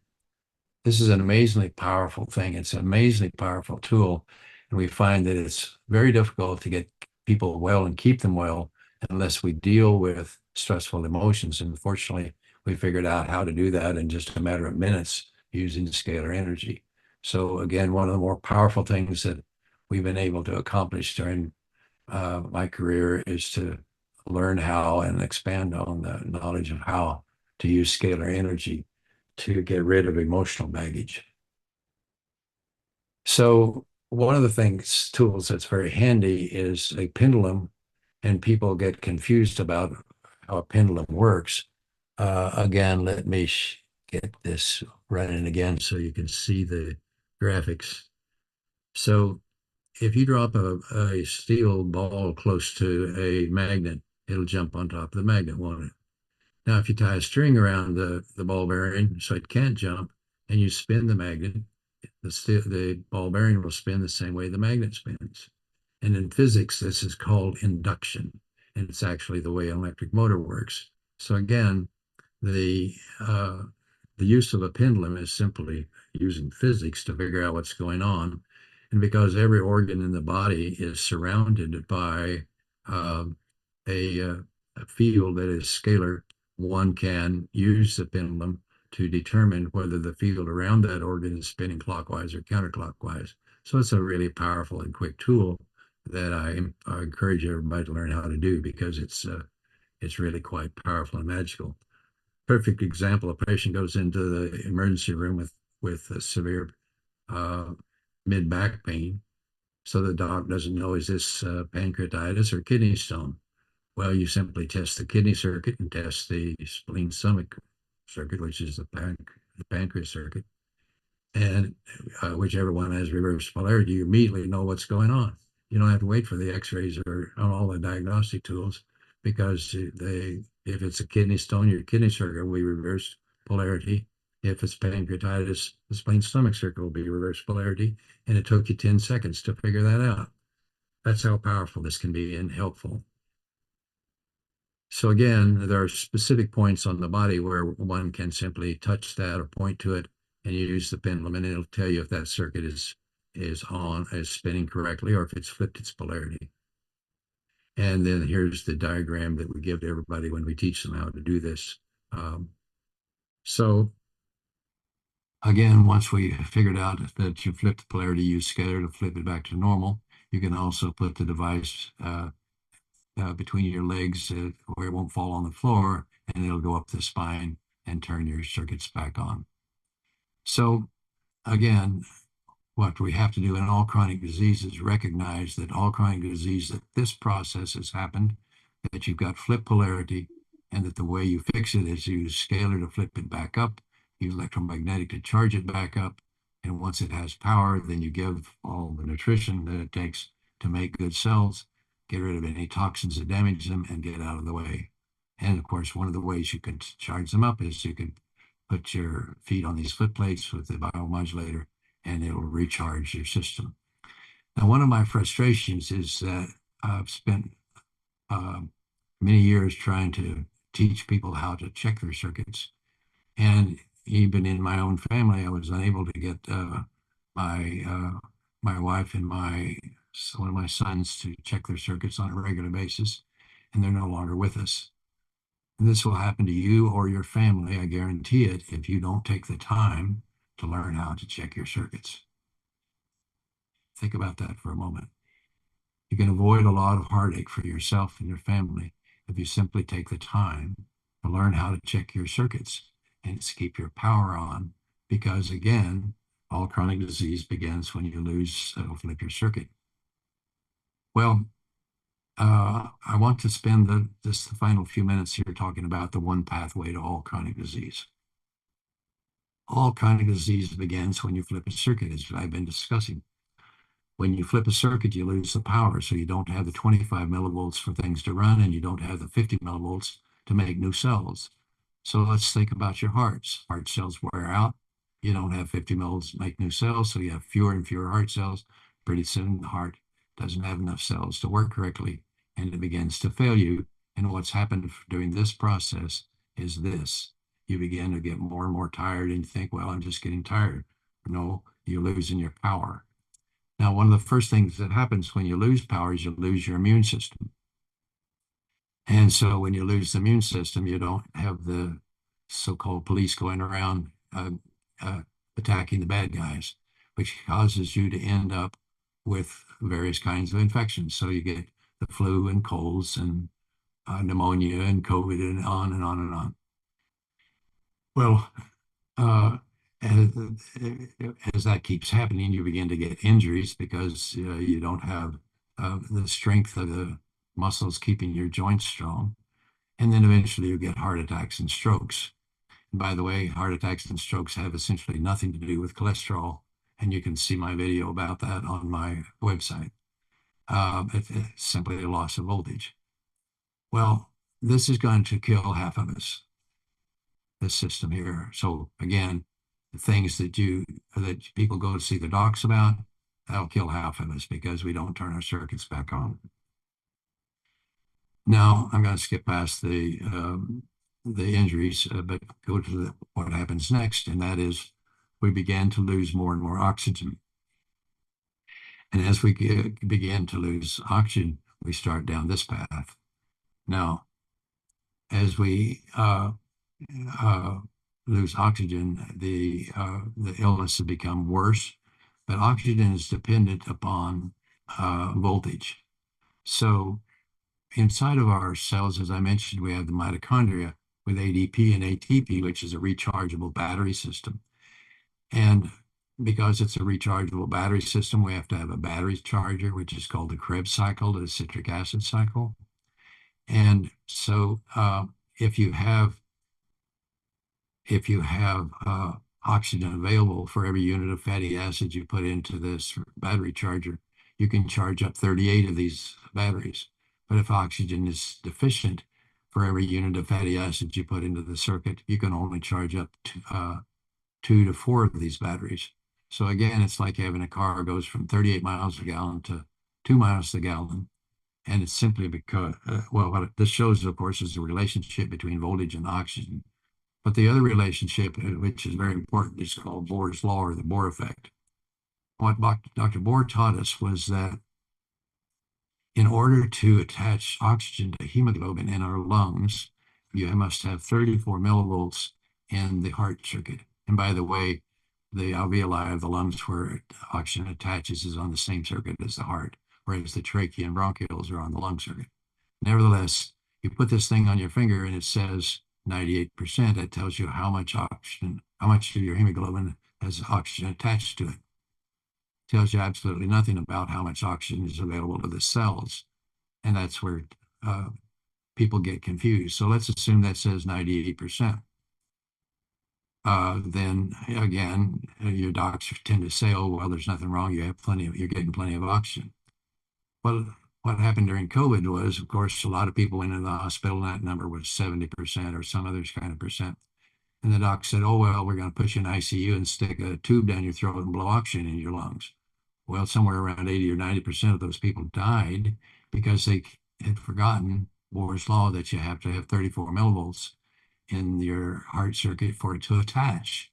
This is an amazingly powerful thing. It's an amazingly powerful tool. And we find that it's very difficult to get people well and keep them well unless we deal with stressful emotions. And fortunately, we figured out how to do that in just a matter of minutes using scalar energy. So again, one of the more powerful things that we've been able to accomplish during my career is to learn how and expand on the knowledge of how to use scalar energy to get rid of emotional baggage. So one of the tools that's very handy is a pendulum, and people get confused about how a pendulum works. Again, let me get this running again so you can see the graphics. So if you drop a steel ball close to a magnet, it'll jump on top of the magnet, won't it? Now, if you tie a string around the ball bearing so it can't jump, and you spin the magnet, the ball bearing will spin the same way the magnet spins. And in physics, this is called induction, and it's actually the way an electric motor works. So again, the uh, the use of a pendulum is simply using physics to figure out what's going on. And because every organ in the body is surrounded by um, a, uh, a field that is scalar, one can use the pendulum to determine whether the field around that organ is spinning clockwise or counterclockwise. So it's a really powerful and quick tool that I encourage everybody to learn how to do because it's really quite powerful and magical. Perfect example: a patient goes into the emergency room with a severe uh, mid back pain. So the doc doesn't know, is this pancreatitis or kidney stone? Well, you simply test the kidney circuit and test the spleen stomach circuit, which is the pancreas circuit. And whichever one has reverse polarity, you immediately know what's going on. You don't have to wait for the x-rays or on all the diagnostic tools because if it's a kidney stone, your kidney circuit will be reverse polarity. If it's pancreatitis, the spleen stomach circuit will be reverse polarity. And it took you 10 seconds to figure that out. That's how powerful this can be and helpful. So again, there are specific points on the body where one can simply touch that or point to it and use the pendulum, and it'll tell you if that circuit is spinning correctly or if it's flipped its polarity. And then here's the diagram that we give to everybody when we teach them how to do this. So again, once we figured out that you flip the polarity, use scalar to flip it back to normal. You can also put the device between your legs where it won't fall on the floor, and it'll go up the spine and turn your circuits back on. So again, what we have to do in all chronic diseases recognize that all chronic disease, that this process has happened, that you've got flip polarity, and that the way you fix it is use scalar to flip it back up, use electromagnetic to charge it back up, and once it has power, then you give all the nutrition that it takes to make good cells, get rid of any toxins that damage them, and get out of the way. And of course, one of the ways you can charge them up is you can put your feet on these flip plates with the biomodulator, and it'll recharge your system. Now, one of my frustrations is that I've spent many years trying to teach people how to check their circuits. And even in my own family, I was unable to get my wife and one of my sons to check their circuits on a regular basis, and they're no longer with us. And this will happen to you or your family, I guarantee it, if you don't take the time to learn how to check your circuits. Think about that for a moment. You can avoid a lot of heartache for yourself and your family if you simply take the time to learn how to check your circuits and to keep your power on, because again, all chronic disease begins when you flip your circuit. Well, I want to spend the final few minutes here talking about the one pathway to all chronic disease. All chronic disease begins when you flip a circuit, as I've been discussing. When you flip a circuit, you lose the power, so you don't have the 25 millivolts for things to run, and you don't have the 50 millivolts to make new cells. So let's think about your hearts. Heart cells wear out. You don't have 50 mils to make new cells, so you have fewer and fewer heart cells. Pretty soon, the heart doesn't have enough cells to work correctly, and it begins to fail you. And what's happened during this process is this. You begin to get more and more tired and think, well, I'm just getting tired. No, you're losing your power. Now, one of the first things that happens when you lose power is you lose your immune system. And so when you lose the immune system, you don't have the so-called police going around attacking the bad guys, which causes you to end up with various kinds of infections. So you get the flu and colds and pneumonia and COVID and on and on and on. Well, as that keeps happening, you begin to get injuries because you don't have the strength of the muscles keeping your joints strong. And then eventually you get heart attacks and strokes. And by the way, heart attacks and strokes have essentially nothing to do with cholesterol. And you can see my video about that on my website. It's simply a loss of voltage. Well, this is going to kill half of us, this system here. So again, the things that people go to see the docs about, that'll kill half of us because we don't turn our circuits back on. Now I'm going to skip past the injuries, but go to what happens next, and that is we began to lose more and more oxygen. And as we begin to lose oxygen, we start down this path. Now, as we lose oxygen, the illness has become worse. But oxygen is dependent upon voltage. So inside of our cells, as I mentioned, we have the mitochondria with ADP and ATP, which is a rechargeable battery system. And because it's a rechargeable battery system, we have to have a battery charger, which is called the Krebs cycle, the citric acid cycle. And so if you have oxygen available for every unit of fatty acid you put into this battery charger, you can charge up 38 of these batteries. But if oxygen is deficient, for every unit of fatty acid you put into the circuit, you can only charge up to, 2 to 4 of these batteries. So again, it's like having a car goes from 38 miles a gallon to 2 miles a gallon. And it's simply because, well, what this shows, of course, is the relationship between voltage and oxygen. But the other relationship, which is very important, is called Bohr's law, or the Bohr effect. What Dr. Bohr taught us was that in order to attach oxygen to hemoglobin in our lungs, you must have 34 millivolts in the heart circuit. And by the way, the alveoli of the lungs where oxygen attaches is on the same circuit as the heart, whereas the trachea and bronchioles are on the lung circuit. Nevertheless, you put this thing on your finger and it says 98%. That tells you how much oxygen, how much of your hemoglobin has oxygen attached to it. Tells you absolutely nothing about how much oxygen is available to the cells. And that's where people get confused. So let's assume that says 98%. Then again, your docs tend to say, oh, well, there's nothing wrong. You're getting plenty of oxygen. Well, what happened during COVID was, of course, a lot of people went into the hospital, and that number was 70% or some other kind of percent. And the doc said, oh, well, we're going to put you in ICU and stick a tube down your throat and blow oxygen in your lungs. Well, somewhere around 80 or 90% of those people died because they had forgotten Bohr's law that you have to have 34 millivolts in your heart circuit for it to attach.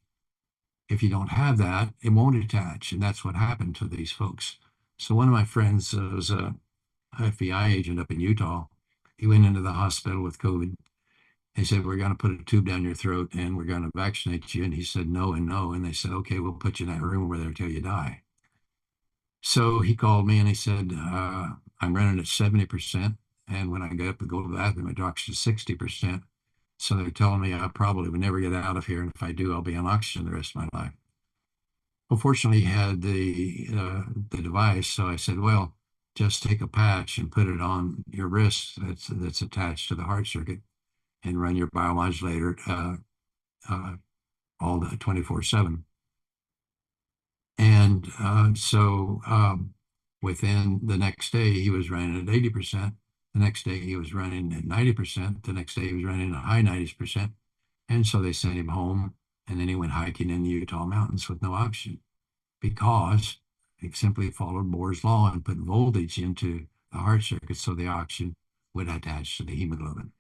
If you don't have that, it won't attach. And that's what happened to these folks. So one of my friends was a FBI agent up in Utah. He went into the hospital with COVID. They said, we're going to put a tube down your throat and we're going to vaccinate you. And he said, no and no. And they said, okay, we'll put you in that room over there till you die. So he called me and he said, I'm running at 70%. And when I get up to go to the bathroom, it drops to 60%. So they're telling me I probably would never get out of here. And if I do, I'll be on oxygen the rest of my life. Well, fortunately, he had the device. So I said, well, just take a patch and put it on your wrist that's attached to the heart circuit and run your biomodulator all the 24/7. And within the next day, he was running at 80%. The next day, he was running at 90%. The next day, he was running at high 90%. And so they sent him home, and then he went hiking in the Utah mountains with no oxygen because he simply followed Bohr's law and put voltage into the heart circuit so the oxygen would attach to the hemoglobin.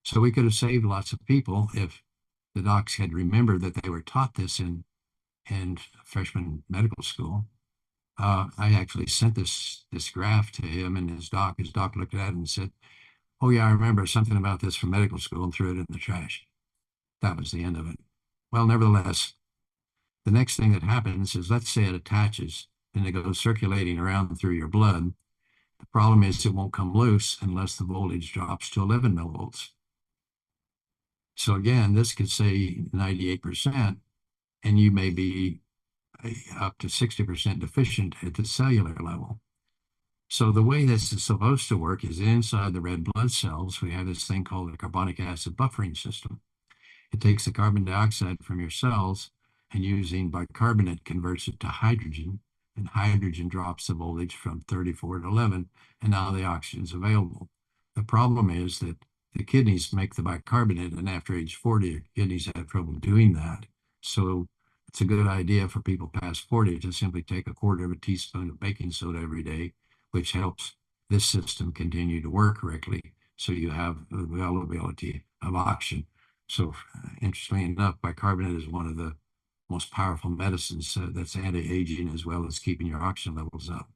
So we could have saved lots of people if the docs had remembered that they were taught this in freshman medical school. I actually sent this graph to him and his doc. His doc looked at it and said, oh yeah, I remember something about this from medical school, and threw it in the trash. That was the end of it. Well, nevertheless, the next thing that happens is, let's say it attaches and it goes circulating around through your blood. The problem is it won't come loose unless the voltage drops to 11 millivolts. So again, this could say 98%, and you may be up to 60% deficient at the cellular level. So the way this is supposed to work is inside the red blood cells, we have this thing called the carbonic acid buffering system. It takes the carbon dioxide from your cells and using bicarbonate converts it to hydrogen, and hydrogen drops the voltage from 34 to 11, and now the oxygen is available. The problem is that the kidneys make the bicarbonate, and after age 40, your kidneys have trouble doing that. So it's a good idea for people past 40 to simply take a quarter of a teaspoon of baking soda every day, which helps this system continue to work correctly. So you have availability of oxygen. So interestingly enough, bicarbonate is one of the most powerful medicines that's anti-aging as well as keeping your oxygen levels up.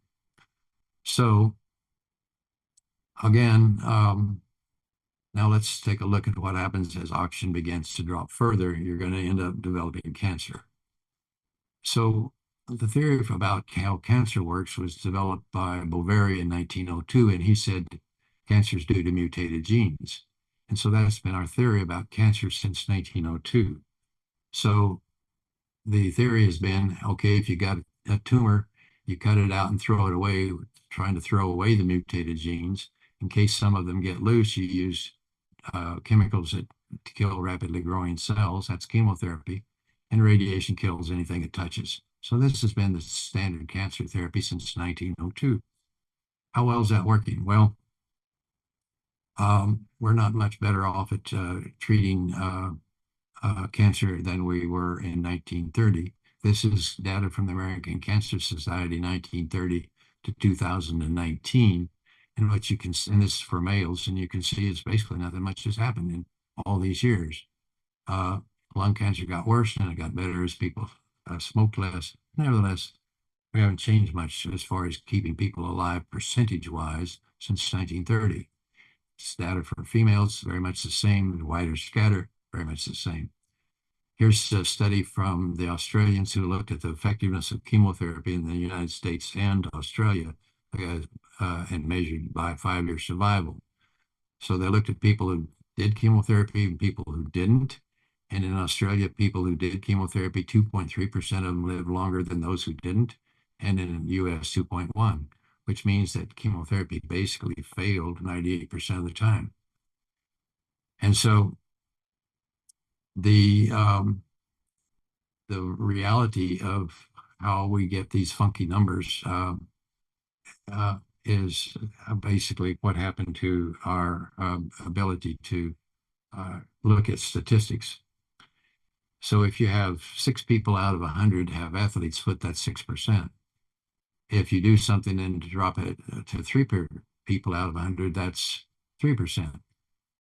So again, now let's take a look at what happens as oxygen begins to drop further. You're going to end up developing cancer. So the theory about how cancer works was developed by Boveri in 1902, and he said cancer is due to mutated genes. And so that's been our theory about cancer since 1902. So the theory has been, okay, if you got a tumor, you cut it out and throw it away, trying to throw away the mutated genes. In case some of them get loose, you use chemicals to kill rapidly growing cells. That's chemotherapy. And radiation kills anything it touches. So this has been the standard cancer therapy since 1902. How well is that working? Well, we're not much better off at treating cancer than we were in 1930. This is data from the American Cancer Society 1930 to 2019. And what you can, and this is for males, and you can see it's basically nothing much has happened in all these years. Lung cancer got worse and it got better as people smoked less. Nevertheless, we haven't changed much as far as keeping people alive percentage-wise since 1930. It's data for females, very much the same, wider scatter, very much the same. Here's a study from the Australians who looked at the effectiveness of chemotherapy in the United States and Australia and measured by 5-year survival. So they looked at people who did chemotherapy and people who didn't. And in Australia, people who did chemotherapy, 2.3% of them lived longer than those who didn't. And in the US, 2.1, which means that chemotherapy basically failed 98% of the time. And so the reality of how we get these funky numbers is basically what happened to our ability to look at statistics. So if you have 6 people out of 100 have athlete's foot, that's 6%. If you do something and drop it to 3 people out of 100, that's 3%.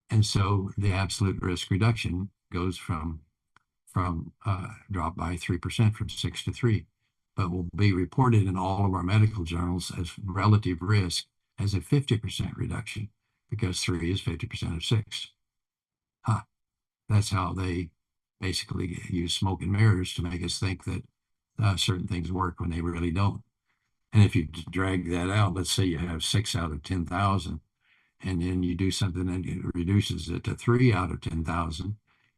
And so the absolute risk reduction goes from drop by 3% from 6 to 3, but will be reported in all of our medical journals as relative risk as a 50% reduction because 3 is 50% of 6. That's how they basically use smoke and mirrors to make us think that certain things work when they really don't. And if you drag that out, let's say you have 6 out of 10,000, and then you do something that reduces it to 3 out of 10,000,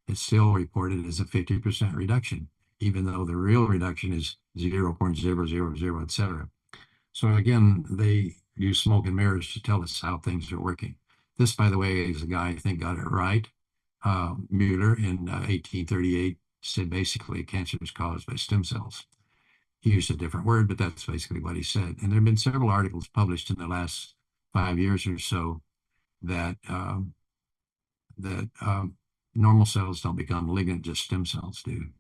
it's still reported as a 50% reduction, even though the real reduction is 0.000, et cetera. So again, they use smoke and mirrors to tell us how things are working. This, by the way, is a guy I think got it right. Mueller in 1838 said basically cancer was caused by stem cells. He used a different word, but that's basically what he said. And there have been several articles published in the last 5 years or so that normal cells don't become malignant, just stem cells do.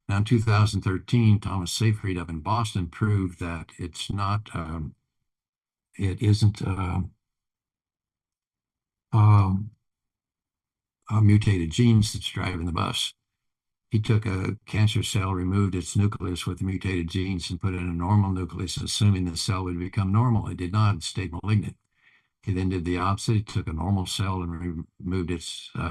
Now, in 2013, Thomas Seyfried up in Boston proved that it's not, it isn't mutated genes that's driving the bus. He took a cancer cell, removed its nucleus with the mutated genes, and put it in a normal nucleus, assuming the cell would become normal. It did not. It stayed malignant. He then did the opposite. He took a normal cell and removed its, he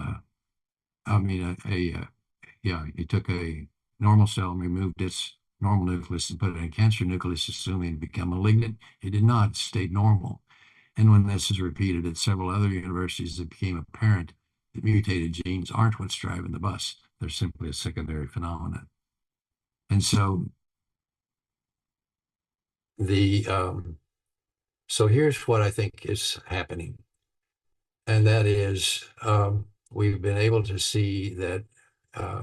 took a normal cell and removed its normal nucleus and put it in a cancer nucleus, assuming it would become malignant. It did not. It stayed normal. And when this is repeated at several other universities, it became apparent that mutated genes aren't what's driving the bus. They're simply a secondary phenomenon. And so the So here's what I think is happening, and that is we've been able to see that uh,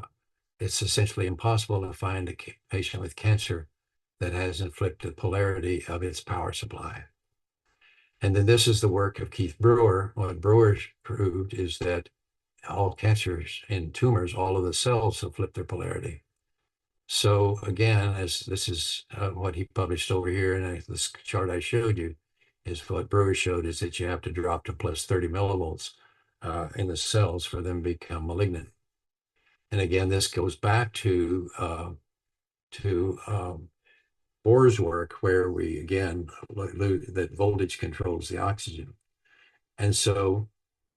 it's essentially impossible to find a patient with cancer that has inflicted polarity of its power supply. And then this is the work of Keith Brewer. What Brewer proved is that all cancers and tumors, all of the cells have flipped their polarity. So again, as this is what he published over here, and this chart I showed you is what Brewer showed is that you have to drop to plus 30 millivolts in the cells for them to become malignant. And again, this goes back to Bohr's work, where we again that voltage controls the oxygen. And so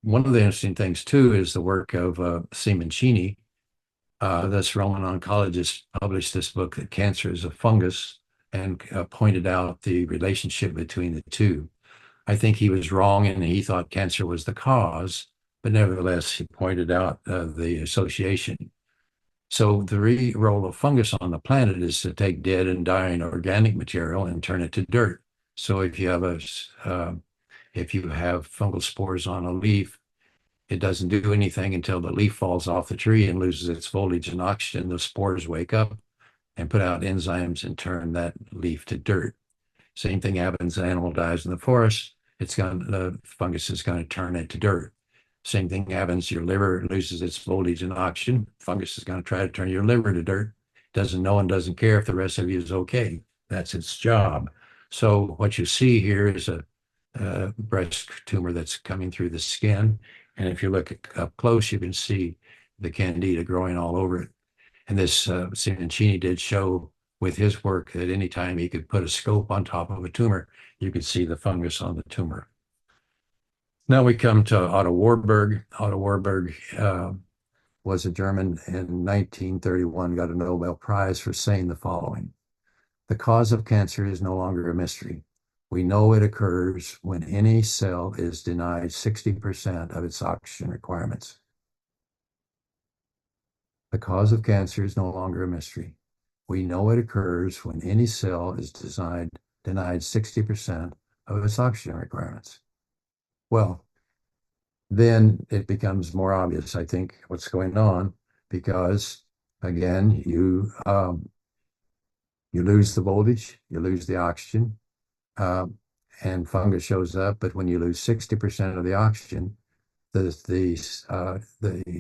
one of the interesting things too is the work of Simoncini. This Roman oncologist published this book that cancer is a fungus and pointed out the relationship between the two. I think he was wrong and he thought cancer was the cause, but nevertheless, he pointed out the association. So the role of fungus on the planet is to take dead and dying organic material and turn it to dirt. So if you have fungal spores on a leaf, it doesn't do anything until the leaf falls off the tree and loses its foliage and oxygen. The spores wake up and put out enzymes and turn that leaf to dirt. Same thing happens, an animal dies in the forest, the fungus is going to turn it to dirt. Same thing happens, your liver loses its foliage and oxygen, fungus is going to try to turn your liver to dirt. Doesn't know and doesn't care if the rest of you is okay. That's its job. So what you see here is a breast tumor that's coming through the skin. And if you look up close, you can see the candida growing all over it. And this Simoncini did show with his work that anytime he could put a scope on top of a tumor, you could see the fungus on the tumor. Now we come to Otto Warburg. Otto Warburg was a German in 1931, got a Nobel Prize for saying the following: the cause of cancer is no longer a mystery. We know it occurs when any cell is denied 60% of its oxygen requirements. The cause of cancer is no longer a mystery. We know it occurs when any cell is denied 60% of its oxygen requirements. Well, then it becomes more obvious, I think, what's going on, because again, you lose the voltage, you lose the oxygen, and fungus shows up. But when you lose 60% of the oxygen, the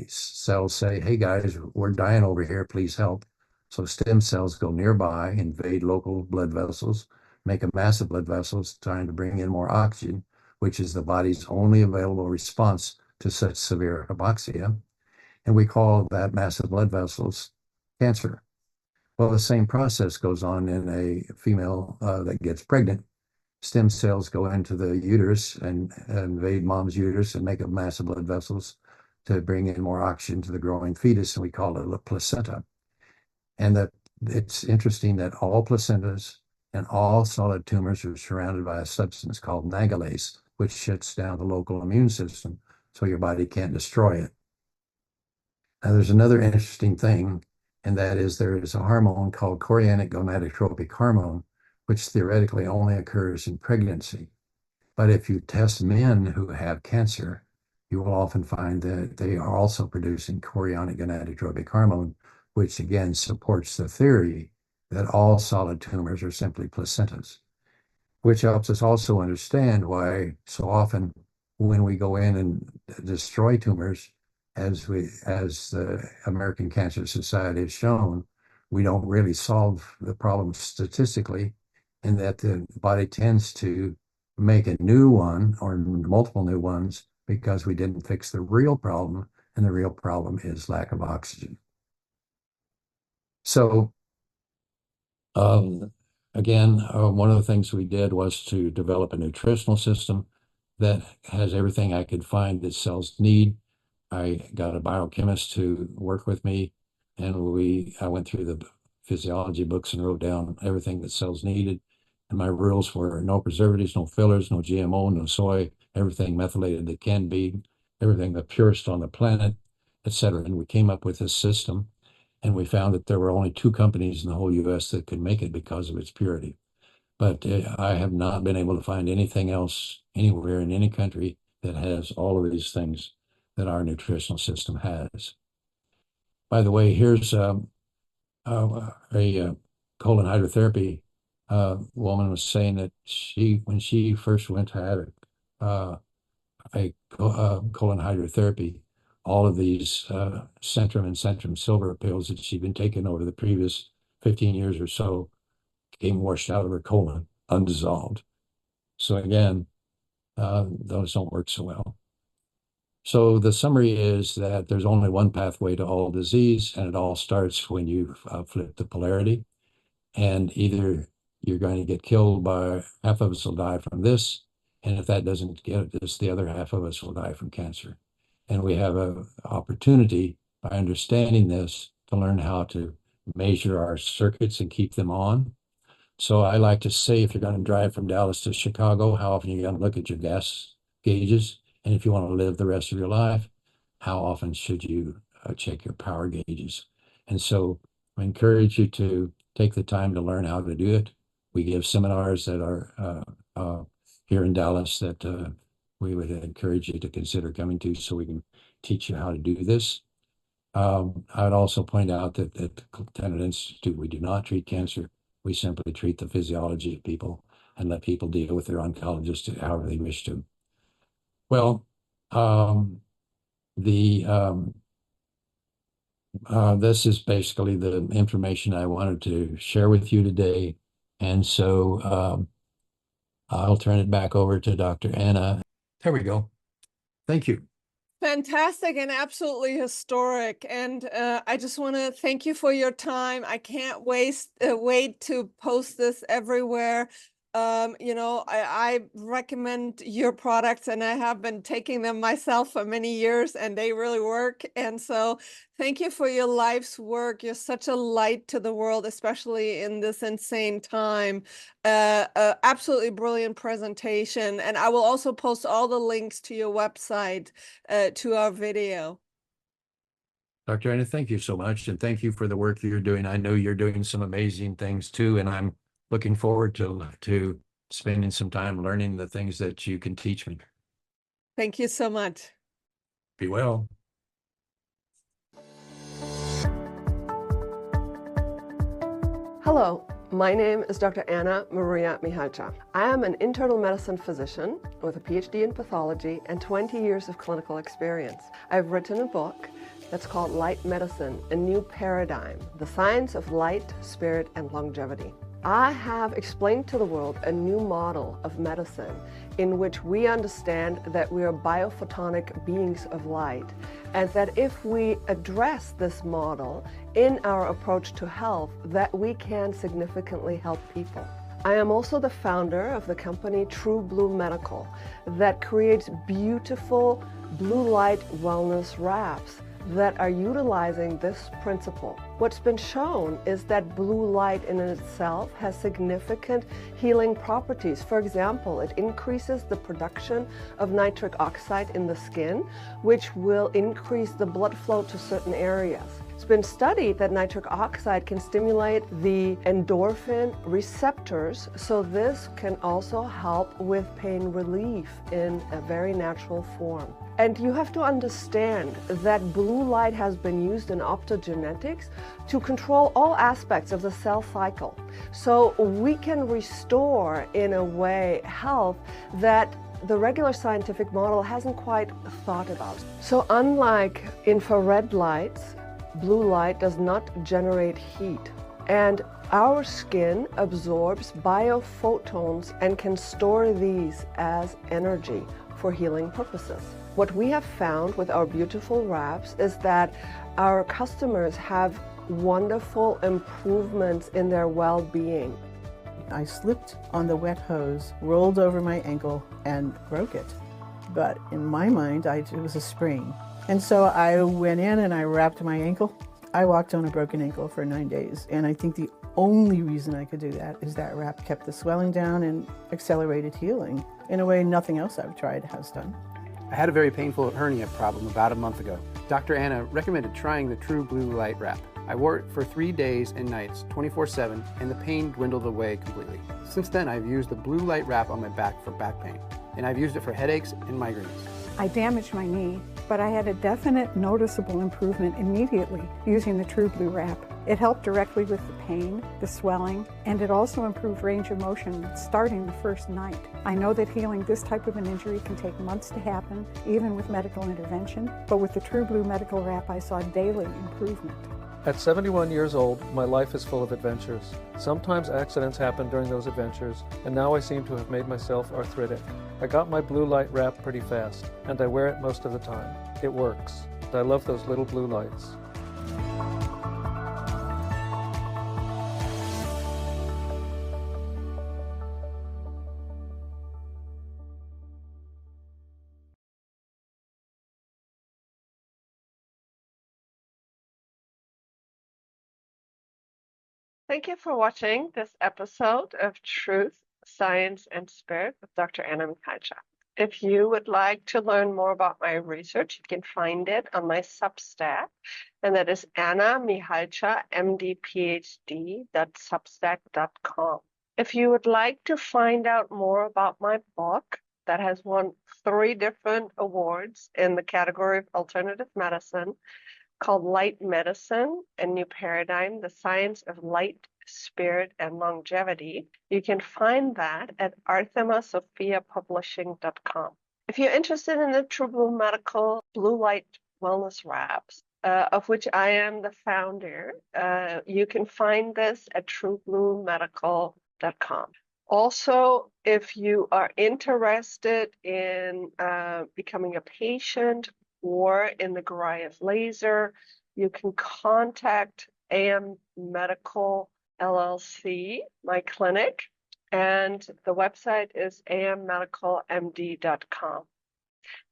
cells say, "Hey guys, we're dying over here. Please help." So stem cells go nearby, invade local blood vessels, make a massive blood vessels, trying to bring in more oxygen, which is the body's only available response to such severe hypoxia. And we call that massive blood vessels cancer. Well, the same process goes on in a female that gets pregnant. Stem cells go into the uterus and invade mom's uterus and make up massive blood vessels to bring in more oxygen to the growing fetus, and we call it a placenta. And it's interesting that all placentas and all solid tumors are surrounded by a substance called nagalase, which shuts down the local immune system so your body can't destroy it. Now, there's another interesting thing, and that is there is a hormone called chorionic gonadotropic hormone, which theoretically only occurs in pregnancy. But if you test men who have cancer, you will often find that they are also producing chorionic gonadotropic hormone, which again supports the theory that all solid tumors are simply placentas, which helps us also understand why so often when we go in and destroy tumors, as the American Cancer Society has shown, we don't really solve the problem statistically, in that the body tends to make a new one or multiple new ones because we didn't fix the real problem, and the real problem is lack of oxygen. So again, one of the things we did was to develop a nutritional system that has everything I could find that cells need. I got a biochemist to work with me, and I went through the physiology books and wrote down everything that cells needed. And my rules were no preservatives, no fillers, no GMO, no soy, everything methylated that can be, everything the purest on the planet, etc. And we came up with this system, and we found that there were only two companies in the whole US that could make it because of its purity. but I have not been able to find anything else anywhere in any country that has all of these things that our nutritional system has. By the way, here's a colon hydrotherapy woman was saying that when she first went to have colon hydrotherapy, all of these Centrum and Centrum Silver pills that she'd been taking over the previous 15 years or so came washed out of her colon, undissolved. So again, those don't work so well. So the summary is that there's only one pathway to all disease, and it all starts when you flip the polarity. And either you're going to get killed by half of us will die from this, and if that doesn't get us, the other half of us will die from cancer. And we have an opportunity by understanding this to learn how to measure our circuits and keep them on. So I like to say, if you're going to drive from Dallas to Chicago, how often are you going to look at your gas gauges? And if you want to live the rest of your life, how often should you check your power gauges? And so I encourage you to take the time to learn how to do it. We give seminars that are here in Dallas that we would encourage you to consider coming to, so we can teach you how to do this. I would also point out that at the Tennant Institute, we do not treat cancer. We simply treat the physiology of people and let people deal with their oncologist however they wish to. Well, this is basically the information I wanted to share with you today. And so I'll turn it back over to Dr. Anna. There we go. Thank you. Fantastic and absolutely historic. And I just want to thank you for your time. I can't wait to post this everywhere. I recommend your products, and I have been taking them myself for many years, and they really work. And so thank you for your life's work. You're such a light to the world, especially in this insane time. Absolutely brilliant presentation. And I will also post all the links to your website, to our video. Dr. Anna, thank you so much. And thank you for the work you're doing. I know you're doing some amazing things too, and I'm looking forward to spending some time learning the things that you can teach me. Thank you so much. Be well. Hello, my name is Dr. Anna Maria Mihalcha. I am an internal medicine physician with a PhD in pathology and 20 years of clinical experience. I've written a book that's called Light Medicine, A New Paradigm, The Science of Light, Spirit, and Longevity. I have explained to the world a new model of medicine in which we understand that we are biophotonic beings of light, and that if we address this model in our approach to health, that we can significantly help people. I am also the founder of the company True Blue Medical that creates beautiful blue light wellness wraps that are utilizing this principle. What's been shown is that blue light in itself has significant healing properties. For example, it increases the production of nitric oxide in the skin, which will increase the blood flow to certain areas. It's been studied that nitric oxide can stimulate the endorphin receptors, so this can also help with pain relief in a very natural form. And you have to understand that blue light has been used in optogenetics to control all aspects of the cell cycle. So we can restore, in a way, health that the regular scientific model hasn't quite thought about. So unlike infrared lights, blue light does not generate heat. And our skin absorbs biophotons and can store these as energy for healing purposes. What we have found with our beautiful wraps is that our customers have wonderful improvements in their well-being. I slipped on the wet hose, rolled over my ankle, and broke it. But in my mind, it was a sprain. And so I went in and I wrapped my ankle. I walked on a broken ankle for 9 days. And I think the only reason I could do that is that wrap kept the swelling down and accelerated healing in a way nothing else I've tried has done. I had a very painful hernia problem about a month ago. Dr. Anna recommended trying the True Blue Light Wrap. I wore it for 3 days and nights, 24/7, and the pain dwindled away completely. Since then, I've used the blue light wrap on my back for back pain, and I've used it for headaches and migraines. I damaged my knee, but I had a definite noticeable improvement immediately using the True Blue wrap. It helped directly with the pain, the swelling, and it also improved range of motion starting the first night. I know that healing this type of an injury can take months to happen, even with medical intervention, but with the True Blue medical wrap, I saw daily improvement. At 71 years old, my life is full of adventures. Sometimes accidents happen during those adventures, and now I seem to have made myself arthritic. I got my blue light wrap pretty fast, and I wear it most of the time. It works. And I love those little blue lights. Thank you for watching this episode of Truth, Science, and Spirit with Dr. Anna Mikhailcha. If you would like to learn more about my research, you can find it on my Substack, and that is Anna Mikhailcha, MD, PhD.substack.com. If you would like to find out more about my book that has won 3 different awards in the category of alternative medicine, called Light Medicine, A New Paradigm, The Science of Light, Spirit, and Longevity. You can find that at arthemasophiapublishing.com. If you're interested in the True Blue Medical Blue Light Wellness Wraps, of which I am the founder, you can find this at truebluemedical.com. Also, if you are interested in becoming a patient or in the Goliath laser, you can contact AM Medical LLC, my clinic, and the website is ammedicalmd.com.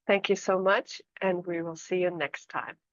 Thank you so much, and we will see you next time.